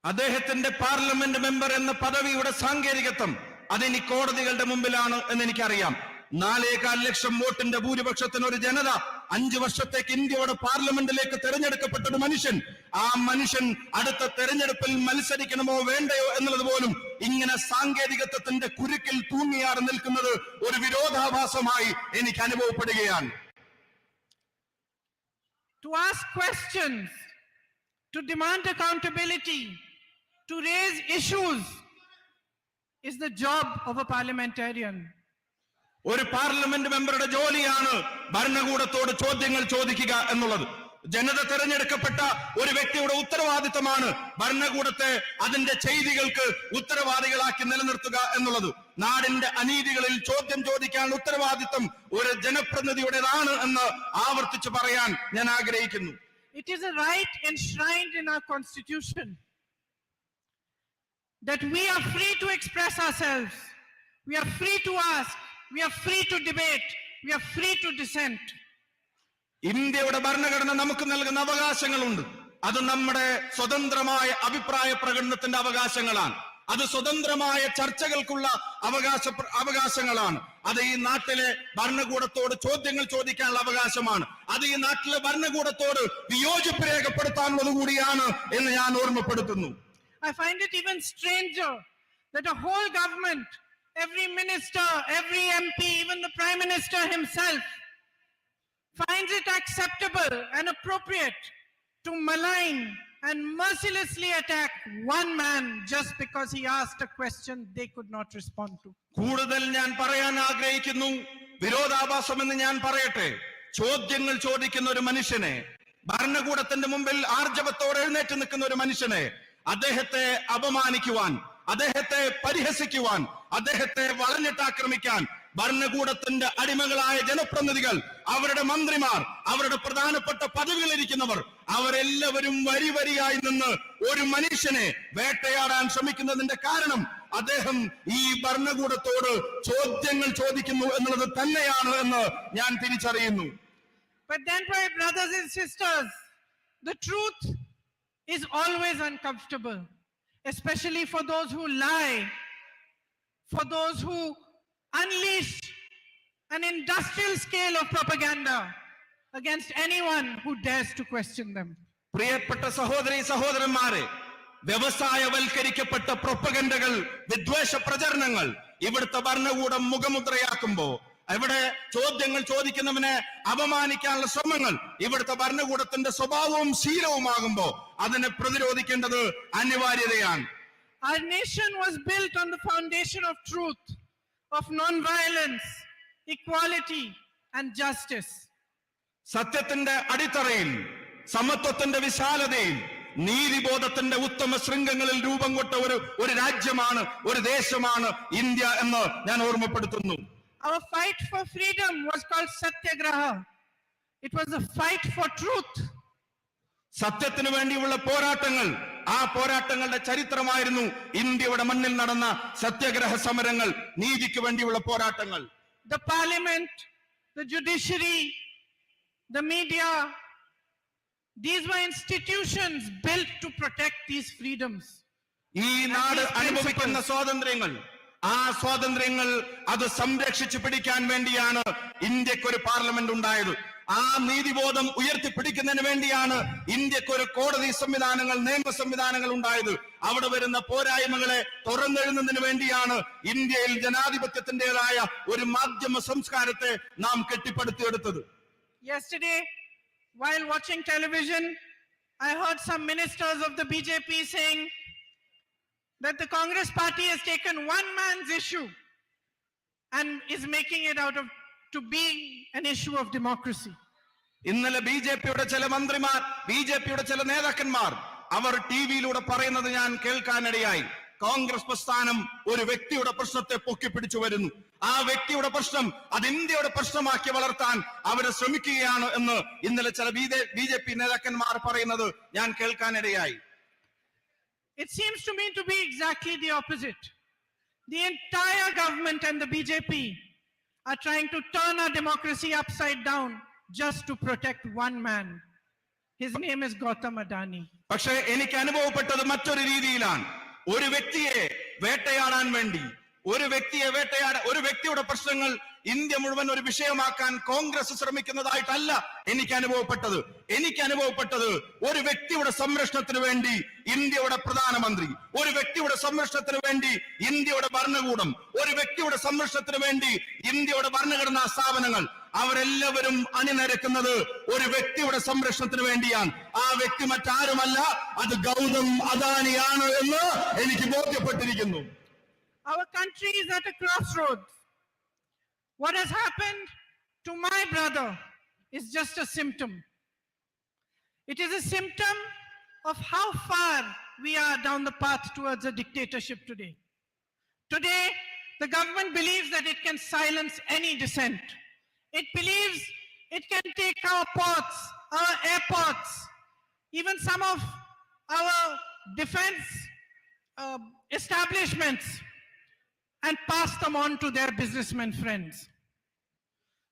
അദ്ദേഹത്തിന്റെ parliament member എന്ന പദവിയുടെ സാങ്കേതികത്വം അതിനി കോടതികളുടെ മുമ്പിലാണ് എന്ന് എനിക്കറിയാം. 4.25 ലക്ഷം വോട്ടിന്റെ ഭൂരിപക്ഷത്തിന് ഒരു ജനത 5 വർഷത്തേക്ക് ഇന്ത്യയുടെ പാർലമെന്റിലേക്ക് തെരഞ്ഞെടുക്കപ്പെട്ട ഒരു മനുഷ്യൻ, ആ മനുഷ്യൻ അടുത്ത തെരഞ്ഞെടുപ്പിൽ മത്സരിക്കണമോ വേണ്ടയോ എന്നുള്ളത് പോലും ഇങ്ങനെ സാങ്കേതികത്വത്തിന്റെ കുരുക്കിൽ തൂങ്ങിയാറ് നിൽക്കുന്നത് ഒരു വിരോധാഭാസമായി എനിക്ക് അനുഭവപ്പെടുകയാണ്. To ask questions, to demand accountability, to raise issues is the job of a parliamentarian. ഒരു പാർലമെന്റ് മെമ്പറുടെ ജോലിയാണ് ഭരണകൂടത്തോട് ചോദ്യങ്ങൾ ചോദിക്കുക എന്നുള്ളത്. ജനത തെരഞ്ഞെടുക്കപ്പെട്ട ഒരു വ്യക്തിയുടെ ഉത്തരവാദിത്തമാണ് ഭരണകൂടത്തെ അതിന്റെ ചെയ്തികൾക്ക് ഉത്തരവാദികളാക്കി നിലനിർത്തുക എന്നുള്ളത്. നാടിന്റെ അനീതികളിൽ ചോദ്യം ചോദിക്കാൻ ഉത്തരവാദിത്തം ഒരു ജനപ്രതിനിധിയുടേതാണ് എന്ന് ആവർത്തിച്ച് പറയാൻ ഞാൻ ആഗ്രഹിക്കുന്നു. It is a right enshrined in our constitution. that we are free to express ourselves, we are free to ask, we are free to debate, we are free to dissent. ഇന്ത്യയുടെ ഭരണഘടന നമുക്ക് നൽകുന്ന അവകാശങ്ങളുണ്ട്. അത് നമ്മുടെ സ്വതന്ത്രമായ അഭിപ്രായ പ്രകടനത്തിന്റെ അവകാശങ്ങളാണ്. അത് സ്വതന്ത്രമായ ചർച്ചകൾക്കുള്ള അവകാശങ്ങളാണ്. അത് ഈ നാട്ടിലെ ഭരണകൂടത്തോട് ചോദ്യങ്ങൾ ചോദിക്കാനുള്ള അവകാശമാണ്. അത് ഈ നാട്ടിലെ ഭരണകൂടത്തോട് വിയോജിപ്പ് രേഖപ്പെടുത്താനുള്ളത് കൂടിയാണ് എന്ന് ഞാൻ ഓർമ്മപ്പെടുത്തുന്നു. I find it even stranger that a whole government, every minister, every MP, even the Prime Minister himself, finds it acceptable and appropriate to malign and mercilessly attack one man just because he asked a question they could not respond to. കൂടുതൽ ഞാൻ പറയാൻ ആഗ്രഹിക്കുന്നു, വിരോധാഭാസം എന്ന് ഞാൻ പറയട്ടെ. ചോദ്യങ്ങൾ ചോദിക്കുന്ന ഒരു മനുഷ്യനെ, ഭരണകൂടത്തിന്റെ മുമ്പിൽ ആർജവത്തോടെ എഴുന്നേറ്റ് നിൽക്കുന്ന ഒരു മനുഷ്യനെ, അദ്ദേഹത്തെ അപമാനിക്കുവാൻ, അദ്ദേഹത്തെ പരിഹസിക്കുവാൻ, അദ്ദേഹത്തെ വളഞ്ഞിട്ടാക്രമിക്കാൻ ഭരണകൂടത്തിന്റെ അടിമകളായ ജനപ്രതിനിധികൾ, അവരുടെ മന്ത്രിമാർ, അവരുടെ പ്രധാനപ്പെട്ട പദവികളിരിക്കുന്നവർ, അവരെല്ലാവരും വരിവരിയായി നിന്ന് ഒരു മനുഷ്യനെ വേട്ടയാടാൻ ശ്രമിക്കുന്നതിന്റെ കാരണം അദ്ദേഹം ഈ ഭരണകൂടത്തോട് ചോദ്യങ്ങൾ ചോദിക്കുന്നു എന്നുള്ളത് തന്നെയാണ് എന്ന് ഞാൻ തിരിച്ചറിയുന്നു. But then, my brothers and sisters, the truth is always uncomfortable, especially for those who lie, for those who unleash an industrial scale of propaganda against anyone who dares to question them. പ്രിയപ്പെട്ട സഹോദരി സഹോദരന്മാരെ, വ്യവസായവൽക്കരിക്കപ്പെട്ട പ്രൊപ്പഗൻഡകൾ, വിദ്വേഷ പ്രചരണങ്ങൾ ഇവിടുത്തെ ഭരണകൂടം മുഖമുദ്രയാക്കുമ്പോ, ഇവിടെ ചോദ്യങ്ങൾ ചോദിക്കുന്നവനെ അപമാനിക്കാനുള്ള ശ്രമങ്ങൾ ഇവിടുത്തെ ഭരണകൂടത്തിന്റെ സ്വഭാവവും ശീലവുമാകുമ്പോ അതിനെ പ്രതിരോധിക്കേണ്ടത് അനിവാര്യതയാണ്. Our nation was built on the foundation of truth, of non-violence, equality and justice. സത്യത്തിന്റെ അടിത്തറയിൽ, സമത്വത്തിന്റെ വിശാലതയിൽ, നീതിബോധത്തിന്റെ ഉത്തമ ശൃംഖങ്ങളിൽ രൂപം കൊണ്ട ഒരു രാജ്യമാണ്, ഒരു ദേശമാണ് ഇന്ത്യ എന്ന് ഞാൻ ഓർമ്മപ്പെടുത്തുന്നു. Our fight for freedom was called Satyagraha. It was a fight for truth. സത്യത്തിനു വേണ്ടിയുള്ള പോരാട്ടങ്ങൾ, ആ പോരാട്ടങ്ങളുടെ ചരിത്രമായിരുന്നു ഇന്ത്യയുടെ മണ്ണിൽ നടന്ന സത്യാഗ്രഹ സമരങ്ങൾ, നീതിക്ക് വേണ്ടിയുള്ള പോരാട്ടങ്ങൾ. The parliament, the judiciary, the media, these were institutions built to protect these freedoms. ഈ നാട് അനുഭവിക്കുന്ന സ്വാതന്ത്ര്യങ്ങൾ, ആ സ്വാതന്ത്ര്യങ്ങൾ അത് സംരക്ഷിച്ചു പിടിക്കാൻ വേണ്ടിയാണ് ഇന്ത്യക്കൊരു പാർലമെന്റ് ഉണ്ടായത്. ആ നീതിബോധം ഉയർത്തിപ്പിടിക്കുന്നതിന് വേണ്ടിയാണ് ഇന്ത്യക്കൊരു കോടതി സംവിധാനങ്ങൾ, നിയമ സംവിധാനങ്ങൾ ഉണ്ടായത്. അവിടെ വരുന്ന പോരായ്മകളെ തുറന്നെഴുന്നതിന് വേണ്ടിയാണ് ഇന്ത്യയിൽ ജനാധിപത്യത്തിന്റേതായ ഒരു മാധ്യമ സംസ്കാരത്തെ നാം കെട്ടിപ്പടുത്തിയെടുത്തത്. Yesterday, while watching television, I heard some ministers of the BJP saying that the Congress party has taken one man's issue and is making it out of to be an issue of democracy. ഇന്നലെ ബിജെപിയുടെ ചില മന്ത്രിമാർ, ബിജെപിയുടെ ചില നേതാക്കന്മാർ അവർ ടിവിയിലൂടെ പറയുന്നത് ഞാൻ കേൾക്കാനിടയായി. കോൺഗ്രസ് പ്രസ്ഥാനം ഒരു വ്യക്തിയുടെ പ്രശ്നത്തെ പൊക്കിപ്പിടിച്ചു വരുന്നു, ആ വ്യക്തിയുടെ പ്രശ്നം അത് ഇന്ത്യയുടെ പ്രശ്നമാക്കി വളർത്താൻ അവർ ശ്രമിക്കുകയാണ് എന്ന് ഇന്നലെ ചില ബിജെപി നേതാക്കന്മാർ പറയുന്നത് ഞാൻ കേൾക്കാനിടയായി. It seems to me to be exactly the opposite. The entire government and the BJP are trying to turn our democracy upside down just to protect one man. His name is Gautam Adani. പക്ഷേ എനിക്ക് അനുഭവപ്പെട്ടത് മറ്റൊരു രീതിയിലാണ്. ഒരു വ്യക്തിയെ വേട്ടയാടാൻ വേണ്ടി, ഒരു വ്യക്തിയുടെ പ്രശ്നങ്ങൾ ഇന്ത്യ മുഴുവൻ ഒരു വിഷയമാക്കാൻ കോൺഗ്രസ് ശ്രമിക്കുന്നതായിട്ടല്ല എനിക്ക് അനുഭവപ്പെട്ടത് ഒരു വ്യക്തിയുടെ സംരക്ഷണത്തിന് വേണ്ടി ഇന്ത്യയുടെ പ്രധാനമന്ത്രി, ഒരു വ്യക്തിയുടെ സംരക്ഷണത്തിന് വേണ്ടി ഇന്ത്യയുടെ ഭരണകൂടം, ഒരു വ്യക്തിയുടെ സംരക്ഷണത്തിന് വേണ്ടി ഇന്ത്യയുടെ ഭരണഘടനാ സ്ഥാപനങ്ങൾ, അവരെല്ലാവരും അണിനിരക്കുന്നത് ഒരു വ്യക്തിയുടെ സംരക്ഷണത്തിന് വേണ്ടിയാണ്. ആ വ്യക്തി മറ്റാരുമല്ല, അത് ഗൗതം അദാനിയാണ് എന്ന് എനിക്ക് ബോധ്യപ്പെട്ടിരിക്കുന്നു. Our country is at a crossroads. What has happened to my brother is just a symptom. It is a symptom of how far we are down the path towards a dictatorship today. Today, the government believes that it can silence any dissent. It believes it can take our ports, our airports, even some of our defense establishments and pass them on to their businessmen friends.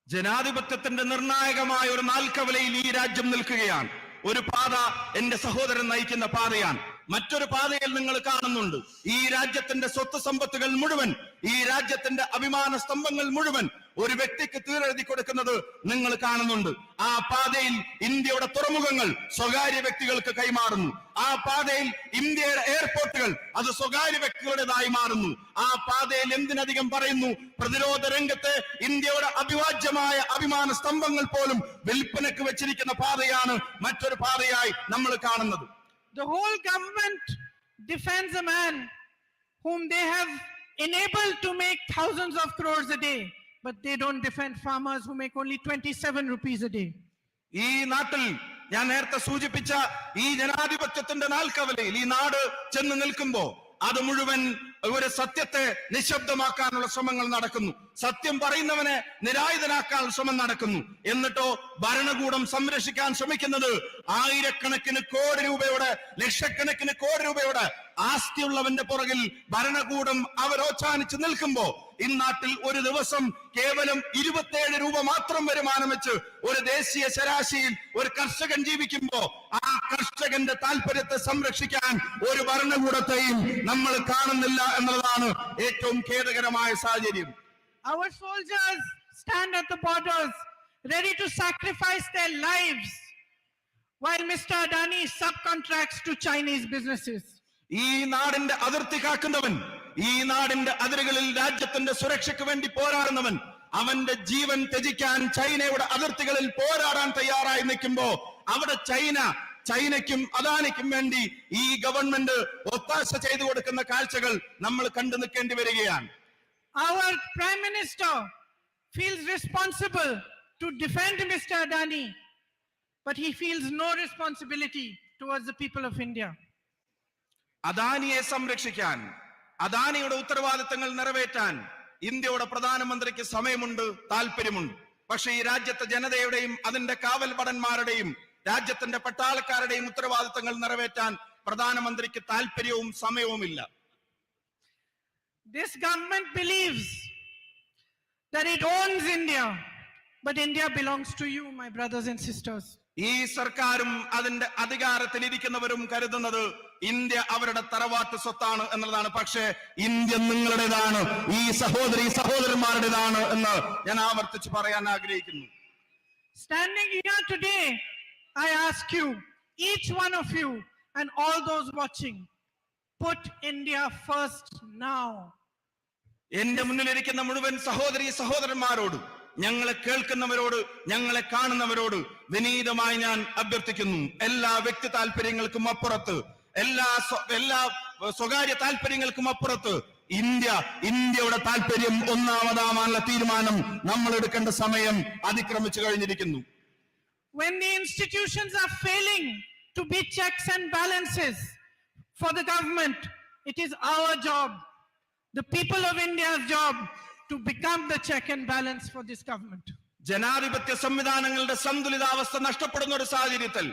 ജനാധിപത്യത്തിന്റെ നിർണായകമായ ഒരു നാൽക്കവലയിൽ ഈ രാജ്യം നിൽക്കുകയാണ്. ഒരു പാത എന്റെ സഹോദരൻ നയിക്കുന്ന പാതയാണ്. മറ്റൊരു പാതയിൽ നിങ്ങൾ കാണുന്നുണ്ട് ഈ രാജ്യത്തിന്റെ സ്വത്ത് സമ്പത്തുകൾ മുഴുവൻ, ഈ രാജ്യത്തിന്റെ അഭിമാന സ്തംഭങ്ങൾ മുഴുവൻ ഒരു വ്യക്തിക്ക് തീരെഴുതി കൊടുക്കുന്നത് നിങ്ങൾ കാണുന്നുണ്ട്. ആ പാതയിൽ ഇന്ത്യയുടെ തുറമുഖങ്ങൾ സ്വകാര്യ വ്യക്തികൾക്ക് കൈമാറുന്നു. ആ പാതയിൽ ഇന്ത്യയുടെ എയർപോർട്ടുകൾ അത് സ്വകാര്യ വ്യക്തികളുടേതായി മാറുന്നു. ആ പാതയിൽ എന്തിനധികം പറയുന്നു, പ്രതിരോധ രംഗത്ത് ഇന്ത്യയുടെ അഭിവാജ്യമായ അഭിമാന സ്തംഭങ്ങൾ പോലും വിൽപ്പനക്ക് വെച്ചിരിക്കുന്ന പാതയാണ് മറ്റൊരു പാതയായി നമ്മൾ കാണുന്നത്. The whole government defends a man whom they have enabled to make thousands of crores a day, but they don't defend farmers who make only 27 rupees a day. ഈ നാട്ടിൽ ഞാൻ നേരത്തെ സൂചിപ്പിച്ച ഈ ജനാധിപത്യത്തിന്റെ നാൽക്കവലയിൽ ഈ നാട് ചെന്ന് നിൽക്കുമ്പോ അത് മുഴുവൻ ഒരു സത്യത്തെ നിശബ്ദമാക്കാനുള്ള ശ്രമങ്ങൾ നടക്കുന്നു. സത്യം പറയുന്നവനെ നിരായുധനാക്കാനുള്ള ശ്രമം നടക്കുന്നു. എന്നിട്ടോ ഭരണകൂടം സംരക്ഷിക്കാൻ ശ്രമിക്കുന്നത് ആയിരക്കണക്കിന് കോടി രൂപയുടെ, ലക്ഷക്കണക്കിന് കോടി രൂപയുടെ ആസ്തിയുള്ളവന്റെ പുറകിൽ ഭരണകൂടം അവരോച്ചാനിച്ച് നിൽക്കുമ്പോ ഇന്നാട്ടിൽ ഒരു ദിവസം കേവലം 27 രൂപ മാത്രം വരുമാനം വെച്ച് ഒരു ദേശീയ ശരാശരിയിൽ ഒരു കർഷകൻ ജീവിക്കുമ്പോ ആ കർഷകന്റെ താല്പര്യത്തെ സംരക്ഷിക്കാൻ ഒരു ഭരണകൂടത്തെയും നമ്മൾ കാണുന്നില്ല എന്നുള്ളതാണ് ഏറ്റവും ഖേദകരമായ സാഹചര്യം. Our soldiers stand at the borders ready to sacrifice their lives while Mr. Adani subcontracts to Chinese businesses. ഈ നാടിന്റെ അതിർത്തി കാക്കുന്നവൻ, ഈ നാടിന്റെ അതിരുകളിൽ രാജ്യത്തിന്റെ സുരക്ഷയ്ക്ക് വേണ്ടി പോരാടുന്നവൻ, അവന്റെ ജീവൻ ത്യജിക്കാൻ ചൈനയുടെ അതിർത്തികളിൽ പോരാടാൻ തയ്യാറായി നിൽക്കുമ്പോ അവിടെ ചൈനയ്ക്കും അദാനിക്കും വേണ്ടി ഈ ഗവൺമെന്റ് ഒത്താശ ചെയ്തു കൊടുക്കുന്ന കാഴ്ചകൾ നമ്മൾ കണ്ടു നിൽക്കേണ്ടി വരികയാണ്. Our Prime Minister feels responsible to defend Mr. Adani, but he feels no responsibility towards the people of India. അദാനിയെ സംരക്ഷിക്കാൻ, അദാനിയുടെ ഉത്തരവാദിത്തങ്ങൾ നിറവേറ്റാൻ ഇന്ത്യയുടെ പ്രധാനമന്ത്രിക്ക് സമയമുണ്ട്, താല്പര്യമുണ്ട്. പക്ഷേ ഈ രാജ്യത്തെ ജനതയുടെയും അതിന്റെ കാവൽ ഭടന്മാരുടെയും രാജ്യത്തിന്റെ പട്ടാളക്കാരുടെയും ഉത്തരവാദിത്തങ്ങൾ നിറവേറ്റാൻ പ്രധാനമന്ത്രിക്ക് താല്പര്യവും സമയവുമില്ല. This government believes that it owns India, but India belongs to you, my brothers and sisters. ഈ സർക്കാരും അതിന്റെ അധികാരത്തിൽ ഇരിക്കുന്നവരും കരുതുന്നത് ഇന്ത്യ അവരുടെ തറവാട്ട് സ്വത്താണ് എന്നതാണ്. പക്ഷേ ഇന്ത്യ നിങ്ങളുടേതാണ്, ഈ സഹോദരന്മാരുടേതാണ് എന്ന് ഞാൻ ആവർത്തിച്ച് പറയാൻ ആഗ്രഹിക്കുന്നു. Standing here today, I ask you, each one of you and all those watching, put India first now. എന്റെ മുന്നിലിരിക്കുന്ന മുഴുവൻ സഹോദരന്മാരോട്, ഞങ്ങളെ കേൾക്കുന്നവരോട്, ഞങ്ങളെ കാണുന്നവരോട് വിനീതമായി ഞാൻ അഭ്യർത്ഥിക്കുന്നു, എല്ലാ വ്യക്തി താല്പര്യങ്ങൾക്കും അപ്പുറത്ത്, എല്ലാ സ്വകാര്യ താല്പര്യങ്ങൾക്കും അപ്പുറത്ത് ഇന്ത്യയുടെ താല്പര്യം ഒന്നാമതാവാനുള്ള തീരുമാനം നമ്മൾ എടുക്കേണ്ട സമയം അതിക്രമിച്ചു കഴിഞ്ഞിരിക്കുന്നു. When the institutions are failing to be checks and balances for the government, it is our job, the people of India's job, to become the check and balance for this government. ജനാധിപത്യ സംവിധാനങ്ങളുടെ സന്തുലിതാവസ്ഥ നഷ്ടപ്പെടുന്ന ഒരു സാഹചര്യത്തിൽ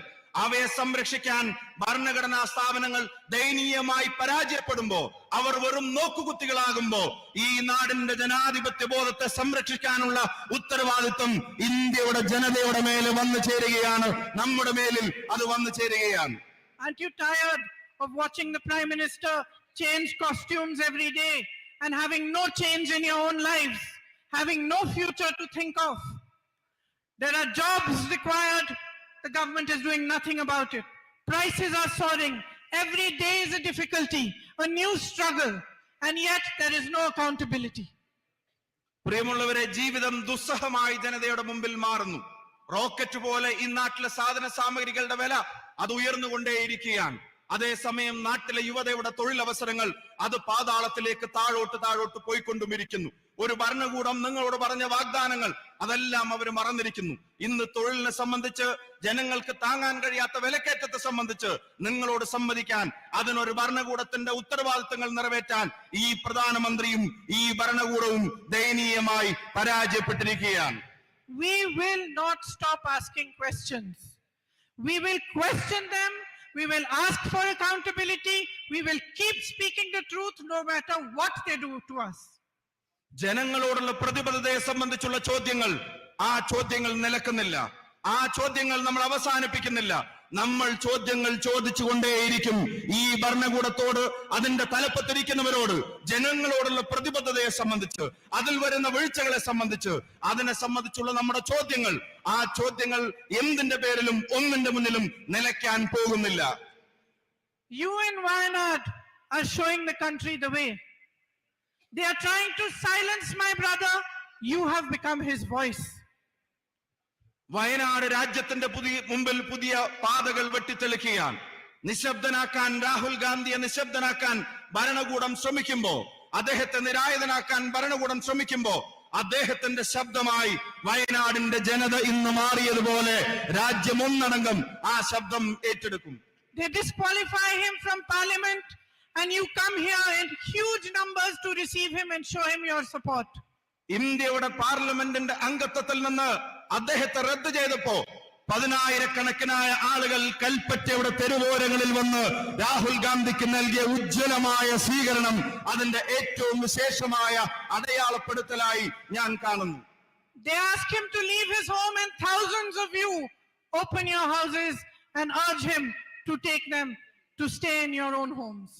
അവയെ സംരക്ഷിക്കാൻ ഭരണഘടനാ സ്ഥാപനങ്ങൾ ദയനീയമായി പരാജയപ്പെടുമ്പോ, അവർ വെറും നോക്കുകുത്തികളാകുമ്പോ ഈ നാടിന്റെ ജനാധിപത്യ ബോധത്തെ സംരക്ഷിക്കാനുള്ള ഉത്തരവാദിത്വം ഇന്ത്യയുടെ ജനതയുടെ മേലെ വന്നു ചേരുകയാണ്, നമ്മുടെ മേലിൽ അത് വന്നു ചേരുകയാണ്. Aren't you tired of watching the Prime Minister change costumes every day and having no change in your own lives, having no future to think of? There are jobs required. The government is doing nothing about it. Prices are soaring. Every day is a difficulty, a new struggle, and yet there is no accountability. പ്രിയമുള്ളവരെ, ജീവിതം ദുസ്സഹമായി ജനതയുടെ മുമ്പിൽ മാറുന്നു. Rocket പോലെ ഈ നാട്ടിലെ സാധന സാമഗ്രികളുടെ വില അത് ഉയർന്നുകൊണ്ടേയിരിക്കുകയാണ്. അതേസമയം നാട്ടിലെ യുവതയുടെ തൊഴിലവസരങ്ങൾ അത് പാതാളത്തിലേക്ക് താഴോട്ട് പോയിക്കൊണ്ടുമിരിക്കുന്നു. ഒരു ഭരണകൂടം നിങ്ങളോട് പറഞ്ഞ വാഗ്ദാനങ്ങൾ അതെല്ലാം അവർ മറന്നിരിക്കുന്നു. ഇന്ന് തൊഴിലിനെ സംബന്ധിച്ച്, ജനങ്ങൾക്ക് താങ്ങാൻ കഴിയാത്ത വിലക്കയറ്റത്തെ സംബന്ധിച്ച് നിങ്ങളോട് സംവദിക്കാൻ, അതിനൊരു ഭരണകൂടത്തിന്റെ ഉത്തരവാദിത്തങ്ങൾ നിറവേറ്റാൻ ഈ പ്രധാനമന്ത്രിയും ഈ ഭരണകൂടവും ദയനീയമായി പരാജയപ്പെട്ടിരിക്കുകയാണ്. We will not stop asking questions. We will question them We will ask for accountability. We will keep speaking the truth no matter what they do to us. ജനങ്ങളോടുള്ള പ്രതിബദ്ധതയെ സംബന്ധിച്ചുള്ള ചോദ്യങ്ങൾ, ആ ചോദ്യങ്ങൾ നിലക്കുന്നില്ല. ആ ചോദ്യങ്ങൾ നമ്മൾ അവസാനിപ്പിക്കുന്നില്ല. നമ്മൾ ചോദ്യങ്ങൾ ചോദിച്ചുകൊണ്ടേയിരിക്കും. ഈ ഭരണകൂടത്തോട്, അതിന്റെ തലപ്പത്തിരിക്കുന്നവരോട്, ജനങ്ങളോടുള്ള പ്രതിബദ്ധതയെ സംബന്ധിച്ച്, അതിൽ വരുന്ന വീഴ്ചകളെ സംബന്ധിച്ച്, അതിനെ സംബന്ധിച്ചുള്ള നമ്മുടെ ചോദ്യങ്ങൾ, ആ ചോദ്യങ്ങൾ എന്തിന്റെ പേരിലും ഒന്നിന്റെ മുന്നിലും നിലയ്ക്കാൻ പോകുന്നില്ല. You in Wayanad are showing the country the way. They are trying to silence my brother. You have become his voice. Wayanad രാജ്യത്തിന്റെ മുമ്പിൽ പുതിയ പാതകൾ വെട്ടിത്തെളിക്കുകയാണ്. നിശബ്ദനാക്കാൻ, രാഹുൽ ഗാന്ധിയെ നിശബ്ദനാക്കാൻ ഭരണകൂടം ശ്രമിക്കുമ്പോ, അദ്ദേഹത്തെ നിരായുധനാക്കാൻ ഭരണകൂടം ശ്രമിക്കുമ്പോ, അദ്ദേഹത്തിന്റെ ശബ്ദമായി വയനാടിന്റെ ജനത ഇന്ന് മാറിയതുപോലെ രാജ്യം ഒന്നടങ്കം ആ ശബ്ദം ഏറ്റെടുക്കും. They disqualify him from parliament and you come here in huge numbers to receive him and show him your support. ഇന്ത്യയുടെ പാർലമെന്റിന്റെ അംഗത്വത്തിൽ നിന്ന് അദ്ദേഹത്തെ റദ്ദ് ചെയ്തപ്പോ 10,000-കണക്കിനായ ആളുകൾ കൽപ്പറ്റയുടെ തെരുവോരങ്ങളിൽ വന്ന് രാഹുൽ ഗാന്ധിക്ക് നൽകിയ ഉജ്ജ്വലമായ സ്വീകരണം അതിന്റെ ഏറ്റവും വിശേഷമായ അടയാളപ്പെടുത്തലായി ഞാൻ കാണുന്നു. They ask him to leave his home and thousands of you open your houses and urge him to take them to stay in your own homes.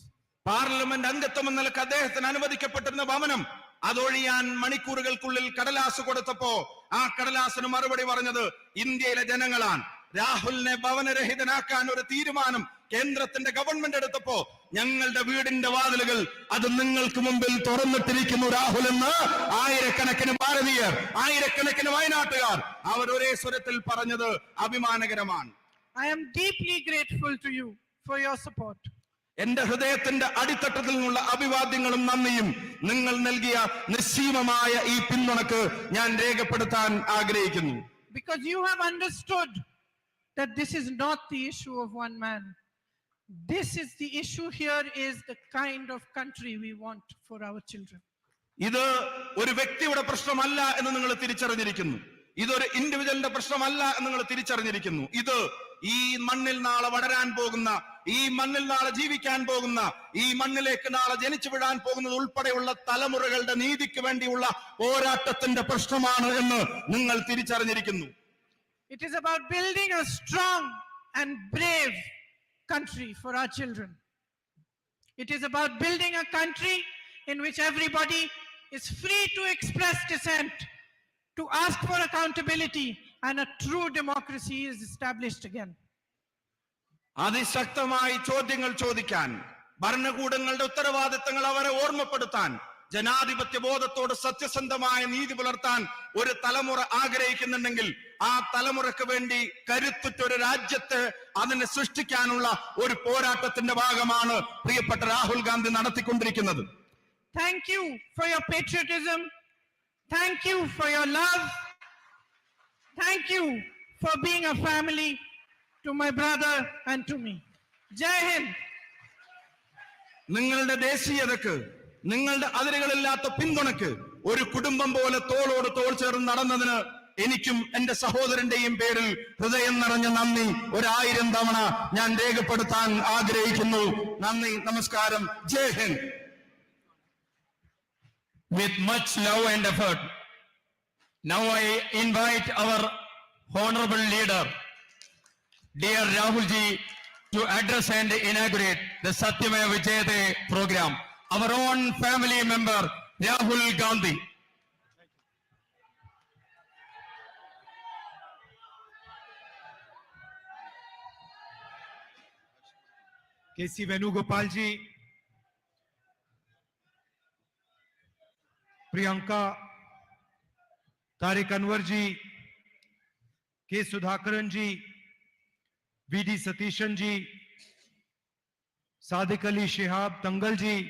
Parliament അംഗത്വം എന്ന നിലക്ക് അദ്ദേഹത്തിന് അനുവദിക്കപ്പെട്ടിരുന്ന ഭവനം അതൊഴിയാൻ മണിക്കൂറുകൾക്കുള്ളിൽ കടലാസ് കൊടുത്തപ്പോ ആ കടലാസിന് മറുപടി പറഞ്ഞത് ഇന്ത്യയിലെ ജനങ്ങളാണ്. രാഹുലിനെ ഭവനരഹിതനാക്കാൻ ഒരു തീരുമാനം കേന്ദ്രത്തിന്റെ ഗവൺമെന്റ് എടുത്തപ്പോ ഞങ്ങളുടെ വീടിന്റെ വാതിലുകൾ അത് നിങ്ങൾക്ക് മുമ്പിൽ തുറന്നിട്ടിരിക്കുന്നു രാഹുൽ എന്ന് ആയിരക്കണക്കിന് ഭാരതീയർ, ആയിരക്കണക്കിന് വയനാട്ടുകാർ അവർ ഒരേ സ്വരത്തിൽ പറഞ്ഞത് അഭിമാനകരമാണ്. I am deeply grateful to you for your support. എന്റെ ഹൃദയത്തിന്റെ അടിത്തട്ടത്തിൽ നിന്നുള്ള അഭിവാദ്യങ്ങളും നന്ദിയും നിങ്ങൾ നൽകിയ നിസ്സീമമായ ഈ പിന്തുണക്ക് ഞാൻ രേഖപ്പെടുത്താൻ ആഗ്രഹിക്കുന്നു. Because you have understood that this is not the issue of one man. This is the issue here is the kind of country we want for our children. ഇത് ഒരു വ്യക്തിയുടെ പ്രശ്നമല്ല എന്ന് നിങ്ങൾ തിരിച്ചറിഞ്ഞിരിക്കുന്നു. ഇതൊരു ഇൻഡിവിജ്വലിന്റെ പ്രശ്നമല്ല എന്ന് നിങ്ങൾ തിരിച്ചറിഞ്ഞിരിക്കുന്നു. ഇത് ഈ മണ്ണിൽ നാളെ വളരാൻ പോകുന്ന, ഈ മണ്ണിൽ നാളെ ജീവിക്കാൻ പോകുന്ന, ഈ മണ്ണിലേക്ക് നാളെ ജനിച്ചു വിടാൻ പോകുന്നത് ഉൾപ്പെടെയുള്ള തലമുറകളുടെ നീതിക്ക് വേണ്ടിയുള്ള പോരാട്ടത്തിന്റെ പ്രശ്നമാണ് എന്ന് നിങ്ങൾ തിരിച്ചറിഞ്ഞിരിക്കുന്നു. It is about building a strong and brave country for our children. It is about building a country in which everybody is free to express dissent, to ask for accountability, and a true democracy is established again. അതിശക്തമായി ചോദ്യങ്ങൾ ചോദിക്കാൻ, ഭരണകൂടങ്ങളുടെ ഉത്തരവാദിത്തങ്ങൾ അവരെ ഓർമ്മപ്പെടുത്താൻ, ജനാധിപത്യ ബോധത്തോട് സത്യസന്ധമായ നീതി പുലർത്താൻ ഒരു തലമുറ ആഗ്രഹിക്കുന്നുണ്ടെങ്കിൽ ആ തലമുറക്ക് വേണ്ടി കരുത്തുറ്റൊരു രാജ്യത്തെ അതിനെ സൃഷ്ടിക്കാനുള്ള ഒരു പോരാട്ടത്തിന്റെ ഭാഗമാണ് പ്രിയപ്പെട്ട രാഹുൽ ഗാന്ധി നടത്തിക്കൊണ്ടിരിക്കുന്നത്. Thank you for your patriotism. Thank you for your love. Thank you for being a family to my brother and to me. Jai Hind. നിങ്ങളുടെ ദേശീയതക്ക്, നിങ്ങളുടെ അതിരുകളില്ലാത്ത പിന്തുണക്ക് ഒരു കുടുംബം പോലെ തോളോട് തോൾ ചേർന്ന് നടന്നതിന് എനിക്കും എന്റെ സഹോദരന്റെയും പേരിൽ ഹൃദയം നിറഞ്ഞ നന്ദി 1000 തവണ ഞാൻ രേഖപ്പെടുത്താൻ ആഗ്രഹിക്കുന്നു. നന്ദി, നമസ്കാരം, ജയ് Hind. With much love and effort, now I invite our honorable leader, dear Rahul ji, to address and inaugurate the Satyameva Jayate program. Our own family member, Rahul Gandhi. K.C. Venugopal ji, Priyanka, Tariq Anwar ji, K. Sudhakaran ji, V.D. Satishan ji, Sadiq Ali Shihab Tangal ji,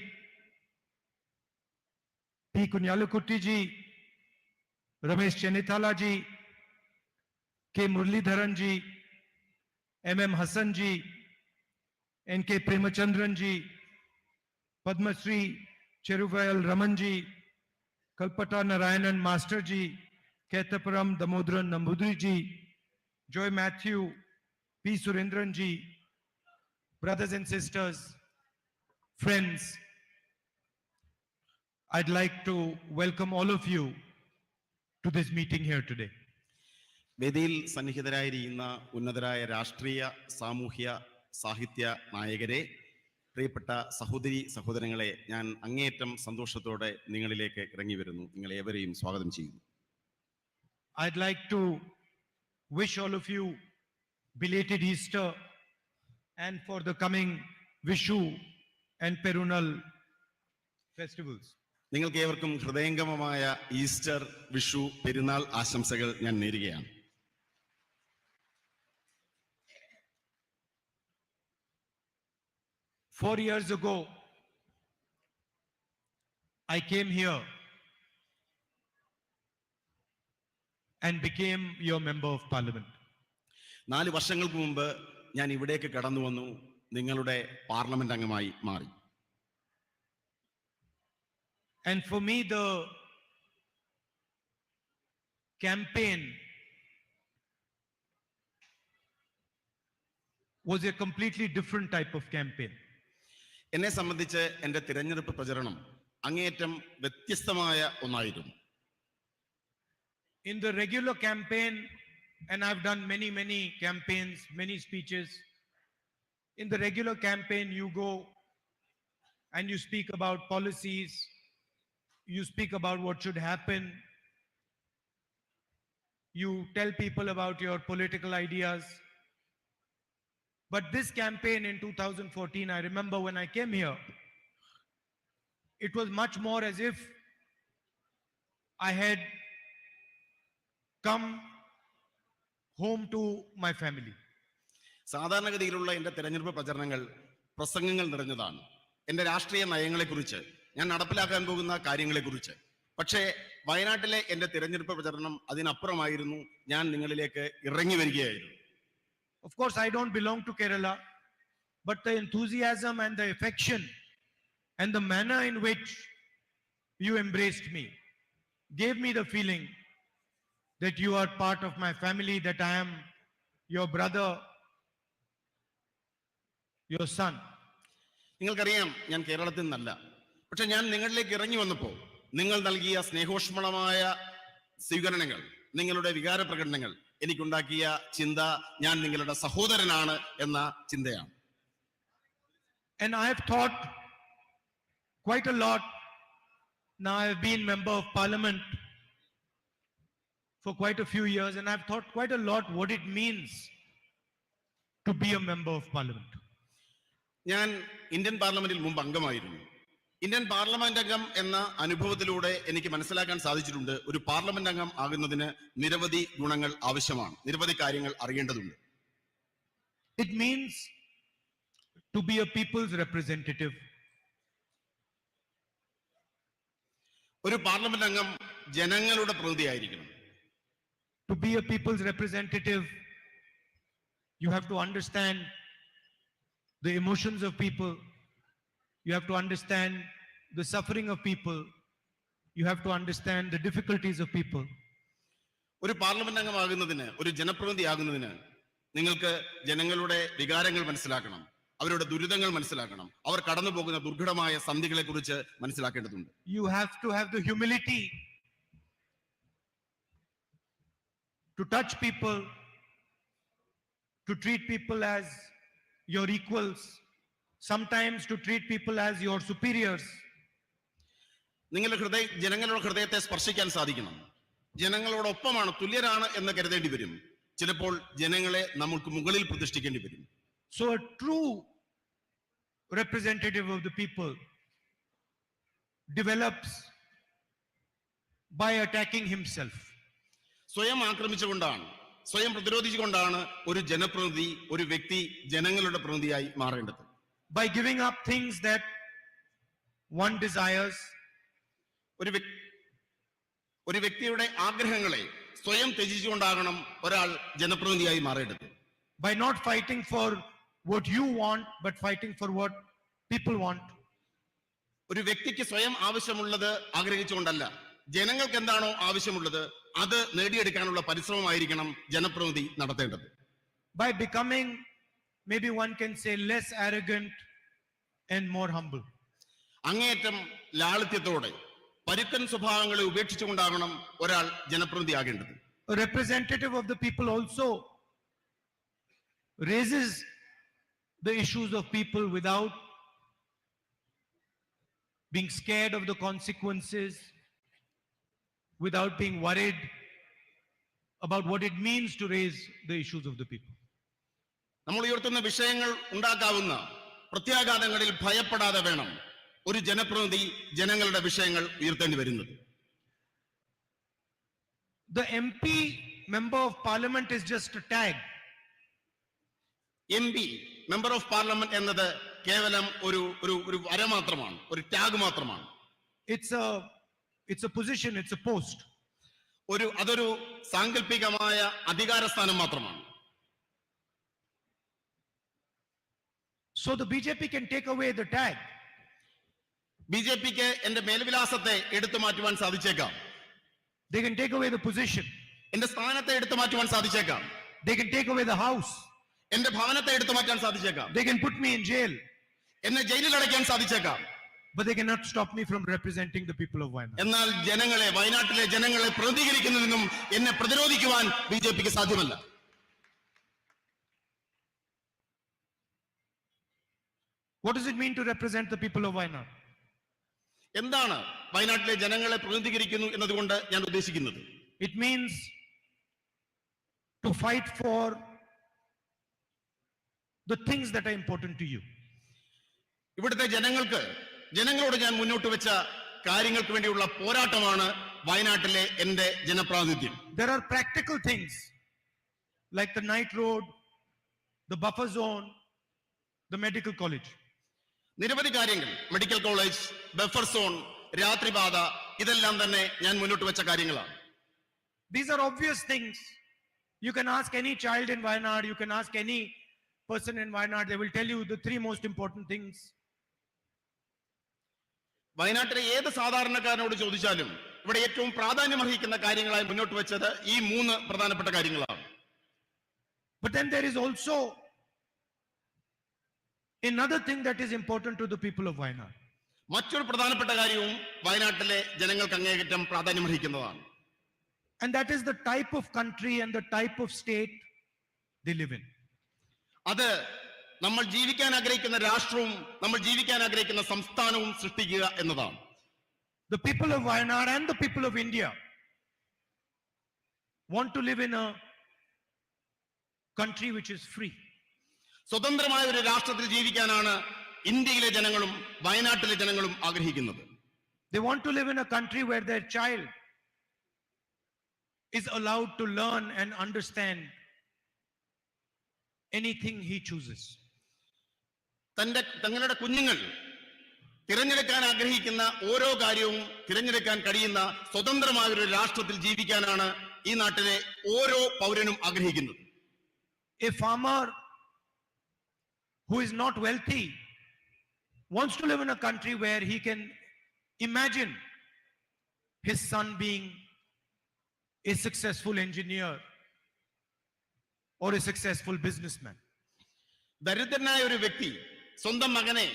P. Kunyalukutti ji, Ramesh Chenithala ji, K. Murlidharan ji, M.M. Hassan ji, N.K. Premachandran ji, Padma Shri Cheruvayal Raman ji, Kalpata Narayanan Master ji, Ketaparam Damodran Nambudri ji, Joy Matthew, P. Surendran ji, brothers and sisters, friends, I'd like to welcome all of you to this meeting here today. വേദിയിൽ സന്നിഹിതരായിരിക്കുന്ന ഉന്നതരായ രാഷ്ട്രീയ, സാമൂഹ്യ, സാഹിത്യ നായകരെ, പ്രിയപ്പെട്ട സഹോദരി സഹോദരങ്ങളെ, ഞാൻ അങ്ങേയറ്റം സന്തോഷത്തോടെ നിങ്ങളിലേക്ക് ഇറങ്ങി വരുന്നു. നിങ്ങളേവരെയും സ്വാഗതം ചെയ്യുന്നു. I'd like to wish all of you belated Easter and for the coming Vishu and Perunal festivals. നിങ്ങൾക്ക് ഏവർക്കും ഹൃദയംഗമമായ ഈസ്റ്റർ, വിഷു, പെരുന്നാൾ ആശംസകൾ ഞാൻ നേരുകയാണ്. Four years ago, I came here and became your member of parliament. 4 വർഷങ്ങൾക്ക് മുമ്പ് ഞാൻ ഇവിടേക്ക് കടന്നു വന്നു, നിങ്ങളുടെ പാർലമെന്റ് അംഗമായി മാറി. And for me, the campaign was a completely different type of campaign. എന്നെ സംബന്ധിച്ച് എൻ്റെ തിരഞ്ഞെടുപ്പ് പ്രചരണം അങ്ങേയറ്റം വ്യത്യസ്തമായ ഒന്നായിരുന്നു. In the regular campaign, and I've done many campaigns, many speeches. In the regular campaign, you go and you speak about policies, you speak about what should happen, you tell people about your political ideas. But this campaign in 2014, I remember when I came here, it was much more as if I had come home to my family. സാധാരണഗതിയിലുള്ള എൻ്റെ തെരഞ്ഞെടുപ്പ് പ്രചരണങ്ങൾ പ്രസംഗങ്ങൾ നിറഞ്ഞതാണ്. എൻ്റെ രാഷ്ട്രീയ നയങ്ങളെക്കുറിച്ച്, ഞാൻ നടപ്പിലാക്കാൻ പോകുന്ന കാര്യങ്ങളെക്കുറിച്ച്. പക്ഷേ വയനാട്ടിലെ എൻ്റെ തിരഞ്ഞെടുപ്പ് പ്രചരണം അതിനപ്പുറമായിരുന്നു. ഞാൻ നിങ്ങളിലേക്ക് ഇറങ്ങി വരികയായിരുന്നു. Of course, I don't belong to Kerala, but the enthusiasm and the affection and the manner in which you embraced me gave me the feeling that you are part of my family, that I am your brother, your son. നിങ്ങൾക്കറിയാം, ഞാൻ കേരളത്തിൽ നിന്നല്ല. പക്ഷെ ഞാൻ നിങ്ങളിലേക്ക് ഇറങ്ങി വന്നപ്പോൾ നിങ്ങൾ നൽകിയ സ്നേഹോഷ്മളമായ സ്വീകരണങ്ങൾ, നിങ്ങളുടെ വികാര പ്രകടനങ്ങൾ എനിക്കുണ്ടാക്കിയ ചിന്ത ഞാൻ നിങ്ങളുടെ സഹോദരനാണ് എന്ന ചിന്തയാണ്. And I have thought quite a lot. Now I have been member of parliament for quite a few years, and I've thought quite a lot what it means to be a member of parliament. ഞാൻ Indian പാർലമെന്റിൽ മുമ്പ് അംഗമായിരുന്നു. Indian parliament അംഗം എന്ന അനുഭവത്തിലൂടെ എനിക്ക് മനസ്സിലാക്കാൻ സാധിച്ചിട്ടുണ്ട്, ഒരു പാർലമെന്റ് അംഗം ആകുന്നതിന് നിരവധി ഗുണങ്ങൾ ആവശ്യമാണ്, നിരവധി കാര്യങ്ങൾ അറിയേണ്ടതുണ്ട്. It means to be a people's representative. ഒരു പാർലമെന്റ് അംഗം ജനങ്ങളുടെ പ്രതിനിധിയായിരിക്കണം. To be a people's representative, you have to understand the emotions of people. You have to understand the suffering of people. You have to understand the difficulties of people. ഒരു parliament അംഗമാകുന്നതിന്, ഒരു ജനപ്രതിനിധി ആകുന്നതിന് നിങ്ങൾക്ക് ജനങ്ങളുടെ വികാരങ്ങൾ മനസ്സിലാക്കണം, അവരുടെ ദുരിതങ്ങൾ മനസ്സിലാക്കണം, അവർ കടന്നു പോകുന്ന ദുർഘടമായ സന്ധികളെ കുറിച്ച് മനസ്സിലാക്കേണ്ടതുണ്ട്. You have to have the humility to touch people, to treat people as your equals, sometimes to treat people as your superiors. നിങ്ങളുടെ ജനങ്ങളുടെ ഹൃദയത്തെ സ്പർശിക്കാൻ സാധിക്കണം. ജനങ്ങളോടൊപ്പമാണ്, തുല്യരാണ് എന്ന് കരുതേണ്ടി വരും. ചിലപ്പോൾ ജനങ്ങളെ നമുക്ക് മുകളിൽ പ്രതിഷ്ഠിക്കേണ്ടി വരും. So a true representative of the people develops by attacking himself. സ്വയം ആക്രമിച്ചുകൊണ്ടാണ്, സ്വയം പ്രതിരോധിച്ചുകൊണ്ടാണ് ഒരു ജനപ്രതിനിധി, ഒരു വ്യക്തി ജനങ്ങളുടെ പ്രതിനിധിയായി മാറേണ്ടത്. By giving up things that one desires. ഒരു വ്യക്തിയുടെ ആഗ്രഹങ്ങളെ സ്വയം ത്യജിച്ചുകൊണ്ടാകണം ഒരാൾ ജനപ്രതിനിധിയായി മാറേണ്ടത്. By not fighting for what you want, but fighting for what people want. ഒരു വ്യക്തിക്ക് സ്വയം ആവശ്യമുള്ളത് ആഗ്രഹിച്ചുകൊണ്ടല്ല, ജനങ്ങൾക്ക് എന്താണോ ആവശ്യമുള്ളത് അത് നേടിയെടുക്കാനുള്ള പരിശ്രമമായിരിക്കണം ജനപ്രതിനിധി നടത്തേണ്ടത്. By becoming maybe one can say less arrogant and more humble. അങ്ങേയറ്റം ലാളിത്യത്തോടെ പരുക്കൻ സ്വഭാവങ്ങളെ ഉപേക്ഷിച്ചുകൊണ്ടാകണം ഒരാൾ ജനപ്രതിനിധിയാകേണ്ടത്. A representative of the people also raises the issues of people without being scared of the consequences, without being worried about what it means to raise the issues of the people. നമ്മൾ ഉയർത്തുന്ന വിഷയങ്ങൾ ഉണ്ടാക്കാവുന്ന പ്രത്യാഘാതങ്ങളിൽ ഭയപ്പെടാതെ വേണം ഒരു ജനപ്രതിനിധി ജനങ്ങളുടെ വിഷയങ്ങൾ ഉയർത്തേണ്ടി വരുന്നത്. The MP, member of parliament, is just a tag. MP, member of parliament എന്നത് കേവലം ഒരു വര മാത്രമാണ്, ഒരു ടാഗ് മാത്രമാണ്. It's a position, it's a post. അതൊരു സാങ്കല്പികമായ അധികാരസ്ഥാനം മാത്രമാണ്. So the BJP can take away the tag. ബിജെപിക്ക് എന്റെ മേൽവിലാസത്തെ എടുത്തു മാറ്റുവാൻ സാധിച്ചേക്കാം. They can take away the position. എന്റെ സ്ഥാനത്തെ എടുത്തു മാറ്റുവാൻ സാധിച്ചേക്കാം. They can take away the house. എന്റെ ഭവനത്തെ എടുത്തു മാറ്റാൻ സാധിച്ചേക്കാം. They can put me in jail. എന്നെ ജയിലിൽ അടയ്ക്കാൻ സാധിച്ചേക്കാം. But they cannot stop me from representing the people of Wayanad. എന്നാൽ വയനാട്ടിലെ ജനങ്ങളെ പ്രതികരിക്കുന്നതിനും എന്നെ പ്രതിരോധിക്കുവാൻ ബിജെപിക്ക് സാധ്യമല്ല. What does it mean to represent the people of Wayanad? എന്താണ് വയനാട്ടിലെ ജനങ്ങളെ പ്രതിനിധീകരിക്കുന്നു എന്നതുകൊണ്ട് ഞാൻ ഉദ്ദേശിക്കുന്നത്? It means to fight for the things that are important to you. ഇവിടുത്തെ ജനങ്ങളോട് ഞാൻ മുന്നോട്ട് വെച്ച കാര്യങ്ങൾക്ക് വേണ്ടിയുള്ള പോരാട്ടമാണ് വയനാട്ടിലെ എന്റെ ജനപ്രാതിനിധ്യം. There are practical things like the night road, the buffer zone, the medical college. നിരവധി കാര്യങ്ങൾ, മെഡിക്കൽ കോളേജ്, ബഫർ സോൺ, രാത്രിപാത, ഇതെല്ലാം തന്നെ ഞാൻ മുന്നോട്ട് വെച്ച കാര്യങ്ങളാണ്. These are obvious things. You can ask any child in Wayanad, you can ask any person in Wayanad, they will tell you the three most important things. വയനാട്ടിലെ ഏത് സാധാരണക്കാരനോട് ചോദിച്ചാലും ഇവിടെ ഏറ്റവും പ്രാധാന്യമർഹിക്കുന്ന കാര്യങ്ങളായി മുന്നോട്ട് വെച്ചത് ഈ 3 പ്രധാനപ്പെട്ട കാര്യങ്ങളാണ്. But then there is also another thing that is important to the people of Wayanad. മറ്റൊരു പ്രധാനപ്പെട്ട കാര്യവും വയനാട്ടിലെ ജനങ്ങൾക്ക് അങ്ങേയറ്റം പ്രാധാന്യമർഹിക്കുന്നതാണ്. And that is the type of country and the type of state they live in. അത് നമ്മൾ ജീവിക്കാൻ ആഗ്രഹിക്കുന്ന രാഷ്ട്രവും നമ്മൾ ജീവിക്കാൻ ആഗ്രഹിക്കുന്ന സംസ്ഥാനവും സൃഷ്ടിക്കുക എന്നതാണ്. The people of Wayanad and the people of India want to live in a country which is free. സ്വതന്ത്രമായ ഒരു രാഷ്ട്രത്തിൽ ജീവിക്കാനാണ് ഇന്ത്യയിലെ ജനങ്ങളും വയനാട്ടിലെ ജനങ്ങളും ആഗ്രഹിക്കുന്നത്. They want to live in a country where their child is allowed to learn and understand anything he chooses. തങ്ങളുടെ കുഞ്ഞുങ്ങൾ തിരഞ്ഞെടുക്കാൻ ആഗ്രഹിക്കുന്ന ഓരോ കാര്യവും തിരഞ്ഞെടുക്കാൻ കഴിയുന്ന സ്വതന്ത്രമായ ഒരു രാഷ്ട്രത്തിൽ ജീവിക്കാനാണ് ഈ നാട്ടിലെ ഓരോ പൗരനും ആഗ്രഹിക്കുന്നത്. A farmer who is not wealthy wants to live in a country where he can imagine his son being a successful engineer or a successful businessman. ദരിദ്രനായ ഒരു വ്യക്തി സ്വന്തം മകനെ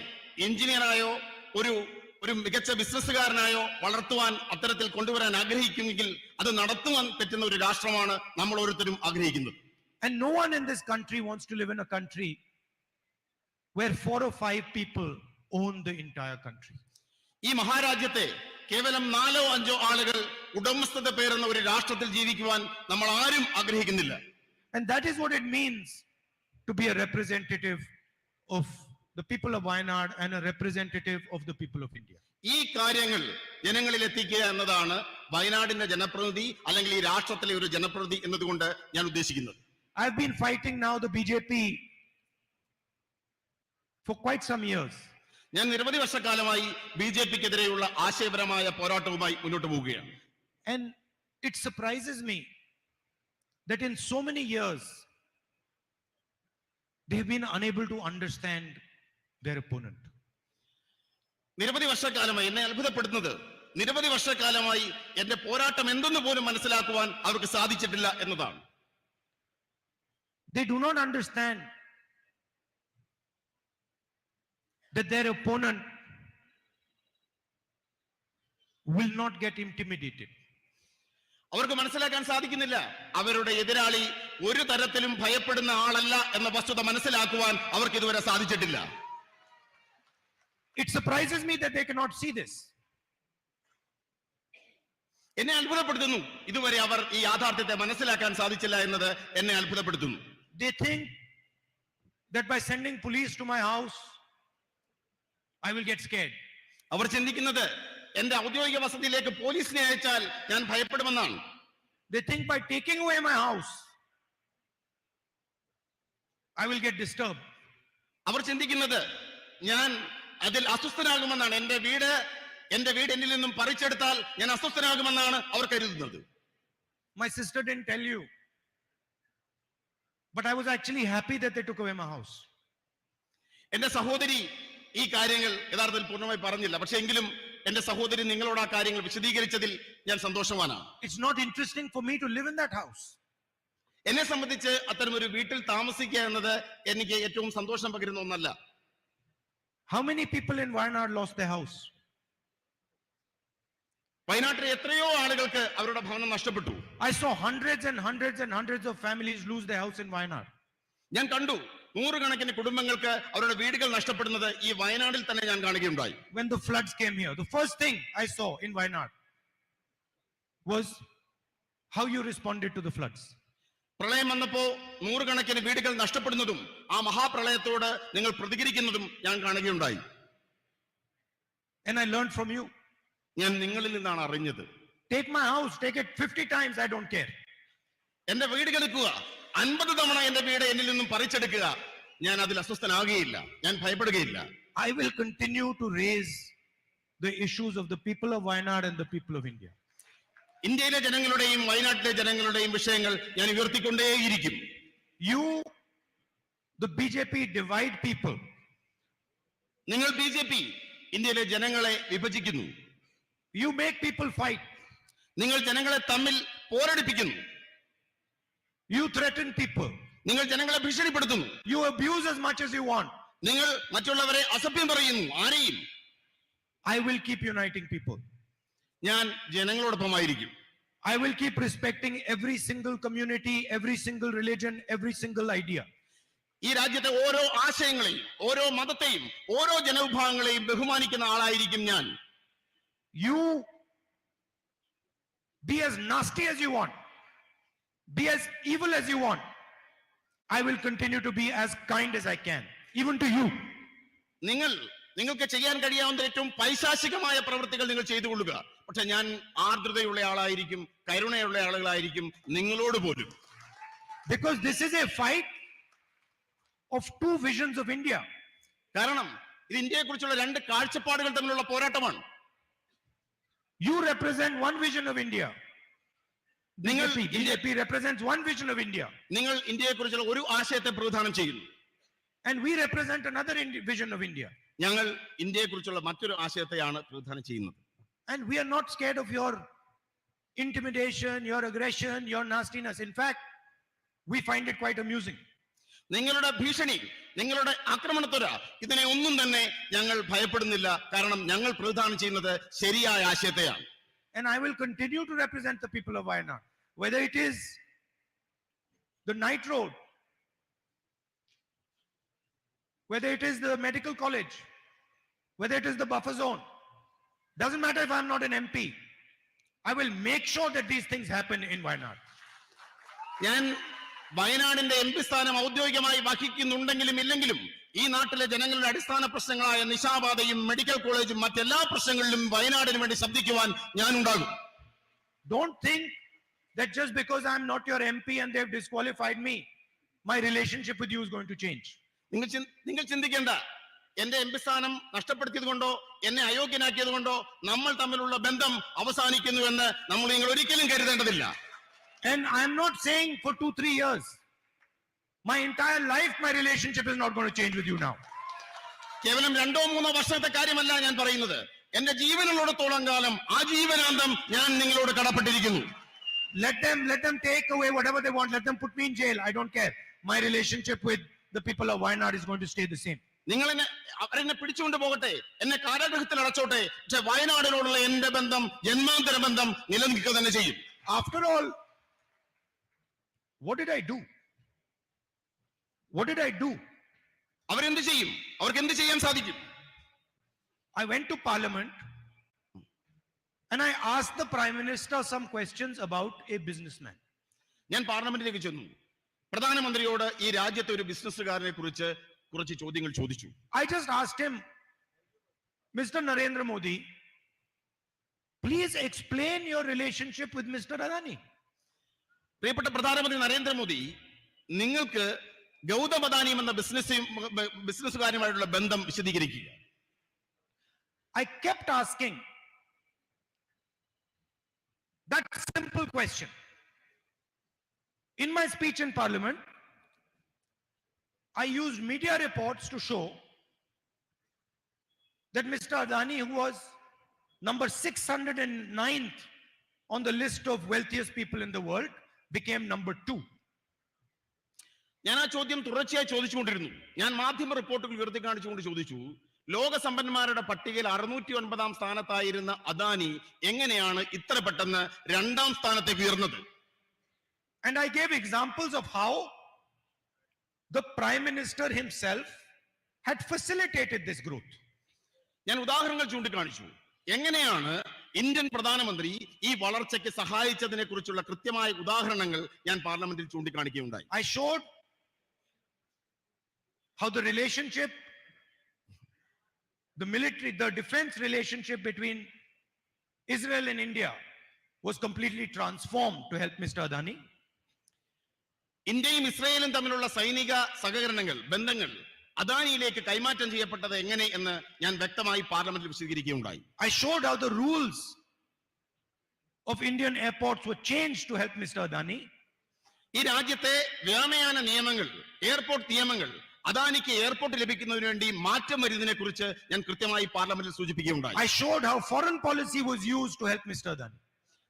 എഞ്ചിനീയറായോ ഒരു മികച്ച ബിസിനസ്സുകാരനായോ വളർത്തുവാൻ അത്തരത്തിൽ കൊണ്ടുവരാൻ ആഗ്രഹിക്കുമെങ്കിൽ അത് നടത്തുവാൻ പറ്റുന്ന ഒരു രാഷ്ട്രമാണ് നമ്മൾ ഓരോരുത്തരും ആഗ്രഹിക്കുന്നത്. And no one in this country wants to live in a country where 4 or 5 people own the entire country. ഈ മഹാരാജ്യത്തെ കേവലം 4 or 5 ആളുകൾ ഉടമസ്ഥത പേരുന്ന ഒരു രാഷ്ട്രത്തിൽ ജീവിക്കുവാൻ നമ്മൾ ആരും ആഗ്രഹിക്കുന്നില്ല. And that is what it means to be a representative of the people of Wayanad and a representative of the people of India. ഈ കാര്യങ്ങൾ ജനങ്ങളിൽ എത്തിക്കുക എന്നതാണ് വയനാടിന്റെ ജനപ്രതിനിധി അല്ലെങ്കിൽ ഈ രാഷ്ട്രത്തിലെ ഒരു ജനപ്രതിനിധി എന്നതുകൊണ്ട് ഞാൻ ഉദ്ദേശിക്കുന്നത്. I've been fighting now the BJP for quite some years. ഞാൻ നിരവധി വർഷക്കാലമായി ബിജെപിക്കെതിരെയുള്ള ആശയപരമായ പോരാട്ടവുമായി മുന്നോട്ട് പോവുകയാണ്. And it surprises me that in so many years they have been unable to understand their opponent. നിരവധി വർഷക്കാലമായി എന്നെ അത്ഭുതപ്പെടുത്തുന്നത് നിരവധി വർഷക്കാലമായി എന്റെ പോരാട്ടം എന്തെന്ന് പോലും മനസ്സിലാക്കുവാൻ അവർക്ക് സാധിച്ചിട്ടില്ല എന്നതാണ്. They do not understand that their opponent will not get intimidated. അവർക്ക് മനസ്സിലാക്കാൻ സാധിക്കുന്നില്ല അവരുടെ എതിരാളി ഒരു തരത്തിലും ഭയപ്പെടുന്ന ആളല്ല എന്ന വസ്തുത മനസ്സിലാക്കുവാൻ അവർക്ക് ഇതുവരെ സാധിച്ചിട്ടില്ല. It surprises me that they cannot see this. എന്നെ അത്ഭുതപ്പെടുത്തുന്നു ഇതുവരെ അവർ ഈ യാഥാർത്ഥ്യത്തെ മനസ്സിലാക്കാൻ സാധിച്ചില്ല എന്നത് എന്നെ അത്ഭുതപ്പെടുത്തുന്നു. They think that by sending police to my house I will get scared. അവർ ചിന്തിക്കുന്നത് എന്റെ ഔദ്യോഗിക വസതിയിലേക്ക് പോലീസിനെ അയച്ചാൽ ഞാൻ ഭയപ്പെടുമെന്നാണ്. They think by taking away my house I will get disturbed. അവർ ചിന്തിക്കുന്നത് ഞാൻ അതിൽ അസ്വസ്ഥനാകുമെന്നാണ്. എന്റെ വീട് എന്നിൽ നിന്നും പറിച്ചെടുത്താൽ ഞാൻ അസ്വസ്ഥനാകുമെന്നാണ് അവർ കരുതുന്നത്. My sister didn't tell you, but I was actually happy that they took away my house. എന്റെ സഹോദരി ഈ കാര്യങ്ങൾ യഥാർത്ഥത്തിൽ പൂർണ്ണമായി പറഞ്ഞില്ല. പക്ഷെ എങ്കിലും എന്റെ സഹോദരി നിങ്ങളോട് ആ കാര്യങ്ങൾ വിശദീകരിച്ചതിൽ ഞാൻ സന്തോഷവാനാണ്. It's not interesting for me to live in that house. എന്നെ സംബന്ധിച്ച് അത്തരമൊരു വീട്ടിൽ താമസിക്കുക എന്നത് എനിക്ക് ഏറ്റവും സന്തോഷം പകരുന്ന ഒന്നല്ല. How many people in Wayanad lost their house? വയനാട്ടിലെ എത്രയോ ആളുകൾക്ക് അവരുടെ ഭവനം നഷ്ടപ്പെട്ടു. I saw hundreds and hundreds and hundreds of families lose their house in Wayanad. ഞാൻ കണ്ടു നൂറുകണക്കിന് കുടുംബങ്ങൾക്ക് അവരുടെ വീടുകൾ നഷ്ടപ്പെടുന്നത് ഈ വയനാട്ടിൽ തന്നെ ഞാൻ കാണുകയുണ്ടായി. When the floods came here, the first thing I saw in Wayanad was how you responded to the floods. പ്രളയം വന്നപ്പോ നൂറുകണക്കിന് വീടുകൾ നഷ്ടപ്പെടുന്നതും ആ മഹാപ്രളയത്തോട് നിങ്ങൾ പ്രതികരിക്കുന്നതും ഞാൻ കാണുകയുണ്ടായി. And I learned from you. ഞാൻ നിങ്ങളിൽ നിന്നാണ് അറിഞ്ഞത്. Take my house, take it 50 times, I don't care. എന്റെ വീട് എടുക്കുക, 50 തവണ എന്റെ വീട് എന്നിൽ നിന്നും പറിച്ചെടുക്കുക, ഞാൻ അതിൽ അസ്വസ്ഥനാകുകയില്ല, ഞാൻ ഭയപ്പെടുകയില്ല. I will continue to raise the issues of the people of Wayanad and the people of India. ഇന്ത്യയിലെ ജനങ്ങളുടെയും വയനാട്ടിലെ ജനങ്ങളുടെയും വിഷയങ്ങൾ ഞാൻ ഉയർത്തിക്കൊണ്ടേയിരിക്കും. You, the BJP, divide people. നിങ്ങൾ BJP ഇന്ത്യയിലെ ജനങ്ങളെ വിഭജിക്കുന്നു. You make people fight. നിങ്ങൾ ജനങ്ങളെ തമ്മിൽ പോരടിപ്പിക്കുന്നു. You threaten people. നിങ്ങൾ ജനങ്ങളെ ഭീഷണിപ്പെടുത്തുന്നു. You abuse as much as you want. നിങ്ങൾ മറ്റുള്ളവരെ അസഭ്യം പറയുന്നു. ആരെയും. I will keep uniting people. ഞാൻ ജനങ്ങളോടൊപ്പമായിരിക്കും. I will keep respecting every single community, every single religion, every single idea. ഈ രാജ്യത്തെ ഓരോ ആശയങ്ങളെയും ഓരോ മതത്തെയും ഓരോ ജനവിഭാഗങ്ങളെയും ബഹുമാനിക്കുന്ന ആളായിരിക്കും ഞാൻ. You be as nasty as you want, be as evil as you want. I will continue to be as kind as I can, even to you. നിങ്ങൾക്ക് ചെയ്യാൻ കഴിയാവുന്ന ഏറ്റവും പൈശാചികമായ പ്രവൃത്തികൾ നിങ്ങൾ ചെയ്തു കൊള്ളുക. പക്ഷെ ഞാൻ ആർദ്രതയുള്ള ആളായിരിക്കും, കരുണയുള്ള ആളുകളായിരിക്കും നിങ്ങളോട് പോലും. Because this is a fight of two visions of India. കാരണം ഇത് ഇന്ത്യയെ കുറിച്ചുള്ള രണ്ട് കാഴ്ചപ്പാടുകൾ തമ്മിലുള്ള പോരാട്ടമാണ്. You represent one vision of India. BJP represents one vision of India. നിങ്ങൾ ഇന്ത്യയെ കുറിച്ചുള്ള ഒരു ആശയത്തെ പ്രതിനിധാനം ചെയ്യുന്നു. And we represent another vision of India. ഞങ്ങൾ ഇന്ത്യയെ കുറിച്ചുള്ള മറ്റൊരു ആശയത്തെയാണ് പ്രതിനിധാനം ചെയ്യുന്നത്. And we are not scared of your intimidation, your aggression, your nastiness. In fact, we find it quite amusing. നിങ്ങളുടെ ഭീഷണി, നിങ്ങളുടെ ആക്രമണത്വര, ഇതിനെ ഒന്നും തന്നെ ഞങ്ങൾ ഭയപ്പെടുന്നില്ല. കാരണം ഞങ്ങൾ പ്രതിനിധാനം ചെയ്യുന്നത് ശരിയായ ആശയത്തെയാണ്. And I will continue to represent the people of Wayanad, whether it is the night road, whether it is the medical college, whether it is the buffer zone. Doesn't matter if I'm not an MP. I will make sure that these things happen in Wayanad. ഞാൻ വയനാടിന്റെ MP സ്ഥാനം ഔദ്യോഗികമായി വഹിക്കുന്നുണ്ടെങ്കിലും ഇല്ലെങ്കിലും ഈ നാട്ടിലെ ജനങ്ങളുടെ അടിസ്ഥാന പ്രശ്നങ്ങളായ നിശാപാതയും medical കോളേജും മറ്റെല്ലാ പ്രശ്നങ്ങളിലും വയനാടിന് വേണ്ടി ശബ്ദിക്കുവാൻ ഞാൻ ഉണ്ടാകും. Don't think that just because I'm not your MP and they've disqualified me, my relationship with you is going to change. നിങ്ങൾ ചിന്തിക്കേണ്ട, എന്റെ MP സ്ഥാനം നഷ്ടപ്പെടുത്തിയത് കൊണ്ടോ എന്നെ അയോഗ്യനാക്കിയത് കൊണ്ടോ നമ്മൾ തമ്മിലുള്ള ബന്ധം അവസാനിക്കുന്നുവെന്ന് നിങ്ങൾ ഒരിക്കലും കരുതേണ്ടതില്ല. And I'm not saying for 2-3 years. My entire life, my relationship is not going to change with you now. കേവലം 2-3 വർഷത്തെ കാര്യമല്ല ഞാൻ പറയുന്നത്. എന്റെ ജീവനുള്ളിടത്തോളം കാലം ആജീവനാന്തം ഞാൻ നിങ്ങളോട് കടപ്പെട്ടിരിക്കുന്നു. Let them take away whatever they want. Let them put me in jail. I don't care. My relationship with the people of Wayanad is going to stay the same. നിങ്ങൾ എന്നെ അവരെന്നെ പിടിച്ചുകൊണ്ട് പോകട്ടെ, എന്നെ കാരാഗൃഹത്തിൽ അടച്ചോട്ടെ, പക്ഷെ വയനാടിനോടുള്ള എന്റെ ബന്ധം, ജന്മാന്തര ബന്ധം നിലനിൽക്കുക തന്നെ ചെയ്യും. After all, what did I do? What did I do? അവരെന്ത് ചെയ്യും? അവർക്ക് എന്ത് ചെയ്യാൻ സാധിക്കും? I went to Parliament and I asked the Prime Minister some questions about a businessman. ഞാൻ പാർലമെന്റിലേക്ക് ചെന്നു. പ്രധാനമന്ത്രിയോട് ഈ രാജ്യത്തെ ഒരു ബിസിനസ്സുകാരനെ കുറിച്ച് കുറച്ച് ചോദ്യങ്ങൾ ചോദിച്ചു. I just asked him, Mr. Narendra Modi, please explain your relationship with Mr. Adani. പ്രിയപ്പെട്ട പ്രധാനമന്ത്രി നരേന്ദ്രമോദി, നിങ്ങൾക്ക് ഗൗതം അദാനിയും എന്ന ബിസിനസ്സുകാരുമായിട്ടുള്ള ബന്ധം വിശദീകരിക്കുക. I kept asking that simple question. In my speech in Parliament, I used media reports to show that Mr. Adani, who was number 609th on the list of wealthiest people in the world, became number 2. ഞാൻ ആ ചോദ്യം തുടർച്ചയായി ചോദിച്ചുകൊണ്ടിരുന്നു. ഞാൻ മാധ്യമ റിപ്പോർട്ടുകൾ ഉയർത്തി കാണിച്ചുകൊണ്ട് ചോദിച്ചു, ലോക സമ്പന്നന്മാരുടെ പട്ടികയിൽ 609 സ്ഥാനത്തായിരുന്ന അദാനി എങ്ങനെയാണ് ഇത്ര പെട്ടെന്ന് 2ാം സ്ഥാനത്തേക്ക് ഉയർന്നത്? And I gave examples of how the Prime Minister himself had facilitated this growth. ഞാൻ ഉദാഹരണങ്ങൾ ചൂണ്ടിക്കാണിച്ചു. എങ്ങനെയാണ് ഇന്ത്യൻ പ്രധാനമന്ത്രി ഈ വളർച്ചയ്ക്ക് സഹായിച്ചതിനെ കുറിച്ചുള്ള കൃത്യമായ ഉദാഹരണങ്ങൾ ഞാൻ പാർലമെന്റിൽ ചൂണ്ടിക്കാണിക്കുകയുണ്ടായി. I showed how the relationship, the military, the defense relationship between Israel and India was completely transformed to help Mr. Adani. ഇന്ത്യയും ഇസ്രായേലും തമ്മിലുള്ള സൈനിക സഹകരണങ്ങൾ, ബന്ധങ്ങൾ അദാനിയിലേക്ക് കൈമാറ്റം ചെയ്യപ്പെട്ടത് എങ്ങനെ എന്ന് ഞാൻ വ്യക്തമായി പാർലമെന്റിൽ വിശദീകരിക്കുകയുണ്ടായി. I showed how the rules of Indian airports were changed to help Mr. Adani. ഈ രാജ്യത്തെ വ്യോമയാന നിയമങ്ങൾ, എയർപോർട്ട് നിയമങ്ങൾ അദാനിക്ക് എയർപോർട്ട് ലഭിക്കുന്നതിന് വേണ്ടി മാറ്റം വരുന്നതിനെ കുറിച്ച് ഞാൻ കൃത്യമായി പാർലമെന്റിൽ സൂചിപ്പിക്കുകയുണ്ടായി. I showed how foreign policy was used to help Mr. Adani.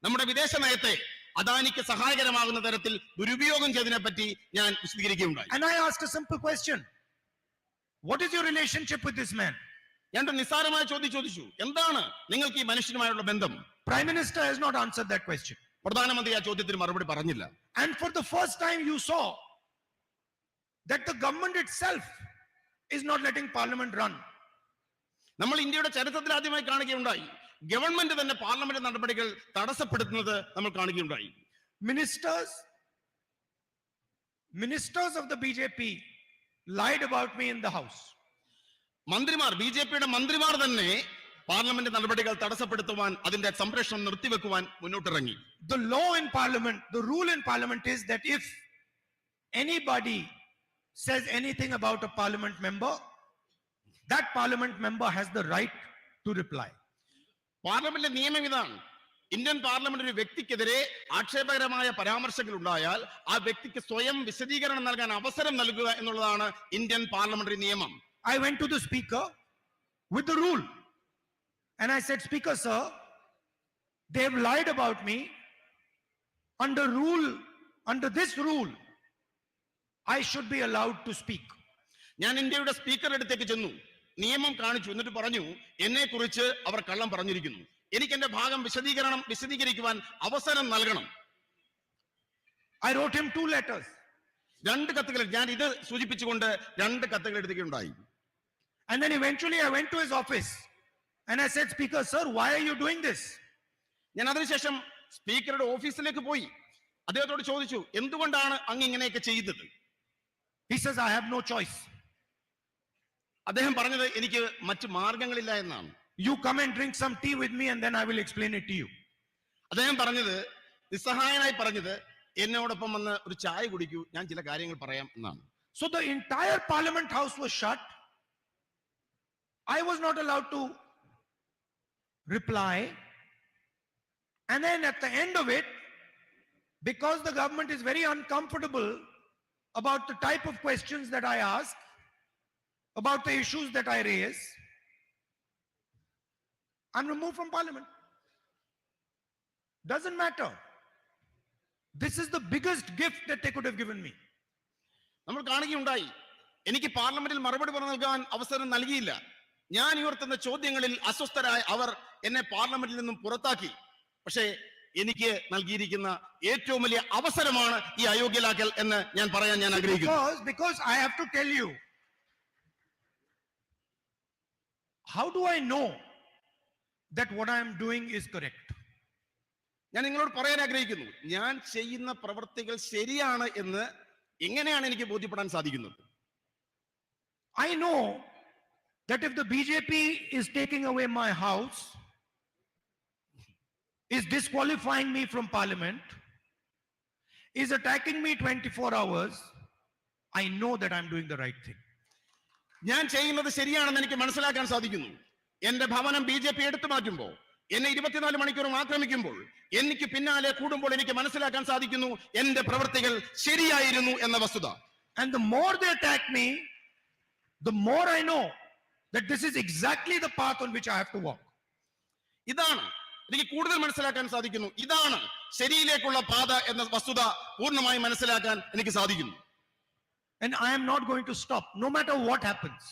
നമ്മുടെ വിദേശ നയത്തെ അദാനിക്ക് സഹായകരമാകുന്ന തരത്തിൽ ദുരുപയോഗം ചെയ്തതിനെ പറ്റി ഞാൻ വിശദീകരിക്കുകയുണ്ടായി. And I asked a simple question. What is your relationship with this man? ഞാൻ നിസ്സാരമായ ചോദ്യം ചോദിച്ചു, എന്താണ് നിങ്ങൾക്ക് ഈ മനുഷ്യനുമായുള്ള ബന്ധം? Prime Minister has not answered that question. പ്രധാനമന്ത്രി ആ ചോദ്യത്തിന് മറുപടി പറഞ്ഞില്ല. And for the first time you saw that the government itself is not letting Parliament run. നമ്മൾ ഇന്ത്യയുടെ ചരിത്രത്തിൽ ആദ്യമായി കാണുകയുണ്ടായി, ഗവൺമെന്റ് തന്നെ പാർലമെന്റ് നടപടികൾ തടസ്സപ്പെടുത്തുന്നത് നമ്മൾ കാണുകയുണ്ടായി. Ministers of the BJP lied about me in the house. മന്ത്രിമാർ, ബിജെപിയുടെ മന്ത്രിമാർ തന്നെ പാർലമെന്റ് നടപടികൾ തടസ്സപ്പെടുത്തുവാൻ, അതിന്റെ സംരക്ഷണം നിർത്തിവെക്കുവാൻ മുന്നോട്ടിറങ്ങി. The law in Parliament, the rule in Parliament is that if anybody says anything about a Parliament member, that Parliament member has the right to reply. പാർലമെന്റിലെ നിയമം ഇതാണ്. ഇന്ത്യൻ പാർലമെന്റ് ഒരു വ്യക്തിക്കെതിരെ ആക്ഷേപകരമായ പരാമർശങ്ങൾ ഉണ്ടായാൽ ആ വ്യക്തിക്ക് സ്വയം വിശദീകരണം നൽകാൻ അവസരം നൽകുക എന്നുള്ളതാണ് ഇന്ത്യൻ പാർലമെന്ററി നിയമം. I went to the speaker with the rule and I said, Speaker sir, they have lied about me. Under this rule I should be allowed to speak. ഞാൻ ഇന്ത്യയുടെ സ്പീക്കറുടെ അടുത്തേക്ക് ചെന്നു, നിയമം കാണിച്ചു, എന്നിട്ട് പറഞ്ഞു, എന്നെ കുറിച്ച് അവർ കള്ളം പറഞ്ഞിരിക്കുന്നു, എനിക്ക് എന്റെ ഭാഗം വിശദീകരിക്കുവാൻ അവസരം നൽകണം. I wrote him 2 letters. 2 കത്തുകൾ, ഞാൻ ഇത് സൂചിപ്പിച്ചുകൊണ്ട് 2 കത്തുകൾ എഴുതുകയുണ്ടായി. And then eventually I went to his office and I said, Speaker sir, why are you doing this? ഞാൻ അതിനുശേഷം സ്പീക്കറുടെ ഓഫീസിലേക്ക് പോയി അദ്ദേഹത്തോട് ചോദിച്ചു, എന്തുകൊണ്ടാണ് അങ്ങ് ഇങ്ങനെയൊക്കെ ചെയ്തത്? He says, I have no choice. അദ്ദേഹം പറഞ്ഞത്, എനിക്ക് മറ്റു മാർഗങ്ങളില്ല എന്നാണ്. You come and drink some tea with me and then I will explain it to you. അദ്ദേഹം പറഞ്ഞത്, നിസ്സഹായനായി പറഞ്ഞത്, എന്നോടൊപ്പം വന്ന് ഒരു ചായ കുടിക്കൂ, ഞാൻ ചില കാര്യങ്ങൾ പറയാം എന്നാണ്. So the entire Parliament house was shut. I was not allowed to reply. And then at the end of it, because the government is very uncomfortable about the type of questions that I ask, about the issues that I raise, I'm removed from Parliament. Doesn't matter. This is the biggest gift that they could have given me. നമ്മൾ കാണുകയുണ്ടായി, എനിക്ക് പാർലമെന്റിൽ മറുപടി നൽകാൻ അവസരം നൽകിയില്ല. ഞാൻ ഉയർത്തുന്ന ചോദ്യങ്ങളിൽ അസ്വസ്ഥരായ അവർ എന്നെ പാർലമെന്റിൽ നിന്നും പുറത്താക്കി. പക്ഷേ എനിക്ക് നൽകിയിരിക്കുന്ന ഏറ്റവും വലിയ അവസരമാണ് ഈ അയോഗ്യലാക്കൽ എന്ന് ഞാൻ പറയാൻ ഞാൻ ആഗ്രഹിക്കുന്നു. Because I have to tell you, how do I know that what I am doing is correct? ഞാൻ നിങ്ങളോട് പറയാൻ ആഗ്രഹിക്കുന്നു, ഞാൻ ചെയ്യുന്ന പ്രവർത്തികൾ ശരിയാണ് എന്ന് എങ്ങനെയാണ് എനിക്ക് ബോധ്യപ്പെടാൻ സാധിക്കുന്നത്? I know that if the BJP is taking away my house, is disqualifying me from parliament, is attacking me 24 hours, I know that I'm doing the right thing. ഞാൻ ചെയ്യുന്നത് ശരിയാണെന്ന് എനിക്ക് മനസ്സിലാക്കാൻ സാധിക്കുന്നു. എന്റെ ഭവനം BJP എടുത്തു മാറ്റുമ്പോൾ, എന്നെ 24 മണിക്കൂറും ആക്രമിക്കുമ്പോൾ, എനിക്ക് പിന്നാലെ കൂടുമ്പോൾ എനിക്ക് മനസ്സിലാക്കാൻ സാധിക്കുന്നു എന്റെ പ്രവർത്തികൾ ശരിയായിരുന്നു എന്ന വസ്തുത. And the more they attack me, the more I know that this is exactly the path on which I have to walk. ഇതാണ് എനിക്ക് കൂടുതൽ മനസ്സിലാക്കാൻ സാധിക്കുന്നു. ഇതാണ് ശരിയിലേക്കുള്ള പാത എന്ന വസ്തുത പൂർണ്ണമായി മനസ്സിലാക്കാൻ എനിക്ക് സാധിക്കുന്നു. And I am not going to stop, no matter what happens.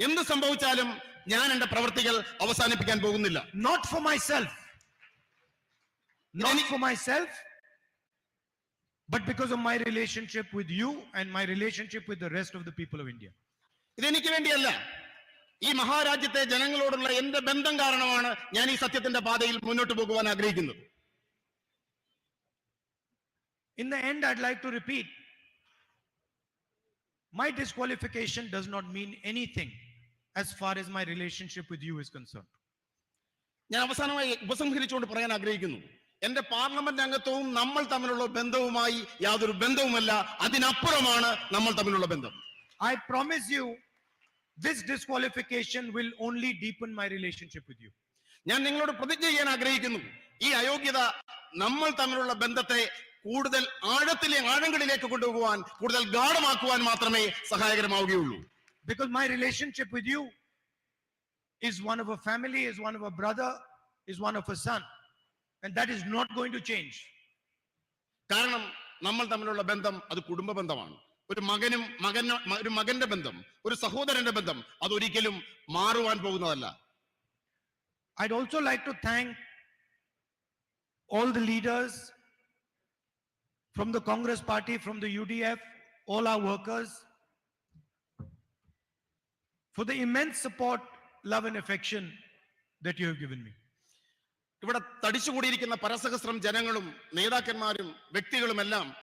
എന്ത് സംഭവിച്ചാലും ഞാൻ എന്റെ പ്രവർത്തികൾ അവസാനിപ്പിക്കാൻ പോകുന്നില്ല. Not for myself, not for myself, but because of my relationship with you and my relationship with the rest of the people of India. ഇതെനിക്ക് വേണ്ടിയല്ല, ഈ മഹാരാജ്യത്തെ ജനങ്ങളോടുള്ള എന്റെ ബന്ധം കാരണമാണ് ഞാൻ ഈ സത്യത്തിന്റെ പാതയിൽ മുന്നോട്ട് പോകുവാൻ ആഗ്രഹിക്കുന്നത്. In the end, I'd like to repeat, my disqualification does not mean anything as far as my relationship with you is concerned. ഞാൻ അവസാനമായി ഉപസംഹരിച്ചുകൊണ്ട് പറയാൻ ആഗ്രഹിക്കുന്നു, എന്റെ പാർലമെന്റ് അംഗത്വവും നമ്മൾ തമ്മിലുള്ള ബന്ധവുമായി യാതൊരു ബന്ധവുമല്ല, അതിനപ്പുറമാണ് നമ്മൾ തമ്മിലുള്ള ബന്ധം. I promise you, this disqualification will only deepen my relationship with you. ഞാൻ നിങ്ങളോട് പ്രതിജ്ഞ ചെയ്യാൻ ആഗ്രഹിക്കുന്നു, ഈ അയോഗ്യത നമ്മൾ തമ്മിലുള്ള ബന്ധത്തെ കൂടുതൽ ആഴങ്ങളിലേക്ക് കൊണ്ടുപോകാൻ, കൂടുതൽ ഗാഢമാക്കുവാൻ മാത്രമേ സഹായകരമാവുകയുള്ളൂ. Because my relationship with you is one of a family, is one of a brother, is one of a son, and that is not going to change. കാരണം നമ്മൾ തമ്മിലുള്ള ബന്ധം അത് കുടുംബ ബന്ധമാണ്. ഒരു മകന്റെ ബന്ധം, ഒരു സഹോദരന്റെ ബന്ധം അതൊരിക്കലും മാറുവാൻ പോകുന്നതല്ല. I'd also like to thank all the leaders from the Congress party, from the UDF, all our workers, for the immense support, love and affection that you have given me. ഇവിടെ തടിച്ചുകൂടിയിരിക്കുന്ന പരസഹസ്രം ജനങ്ങളും നേതാക്കന്മാരും വ്യക്തികളുമെല്ലാം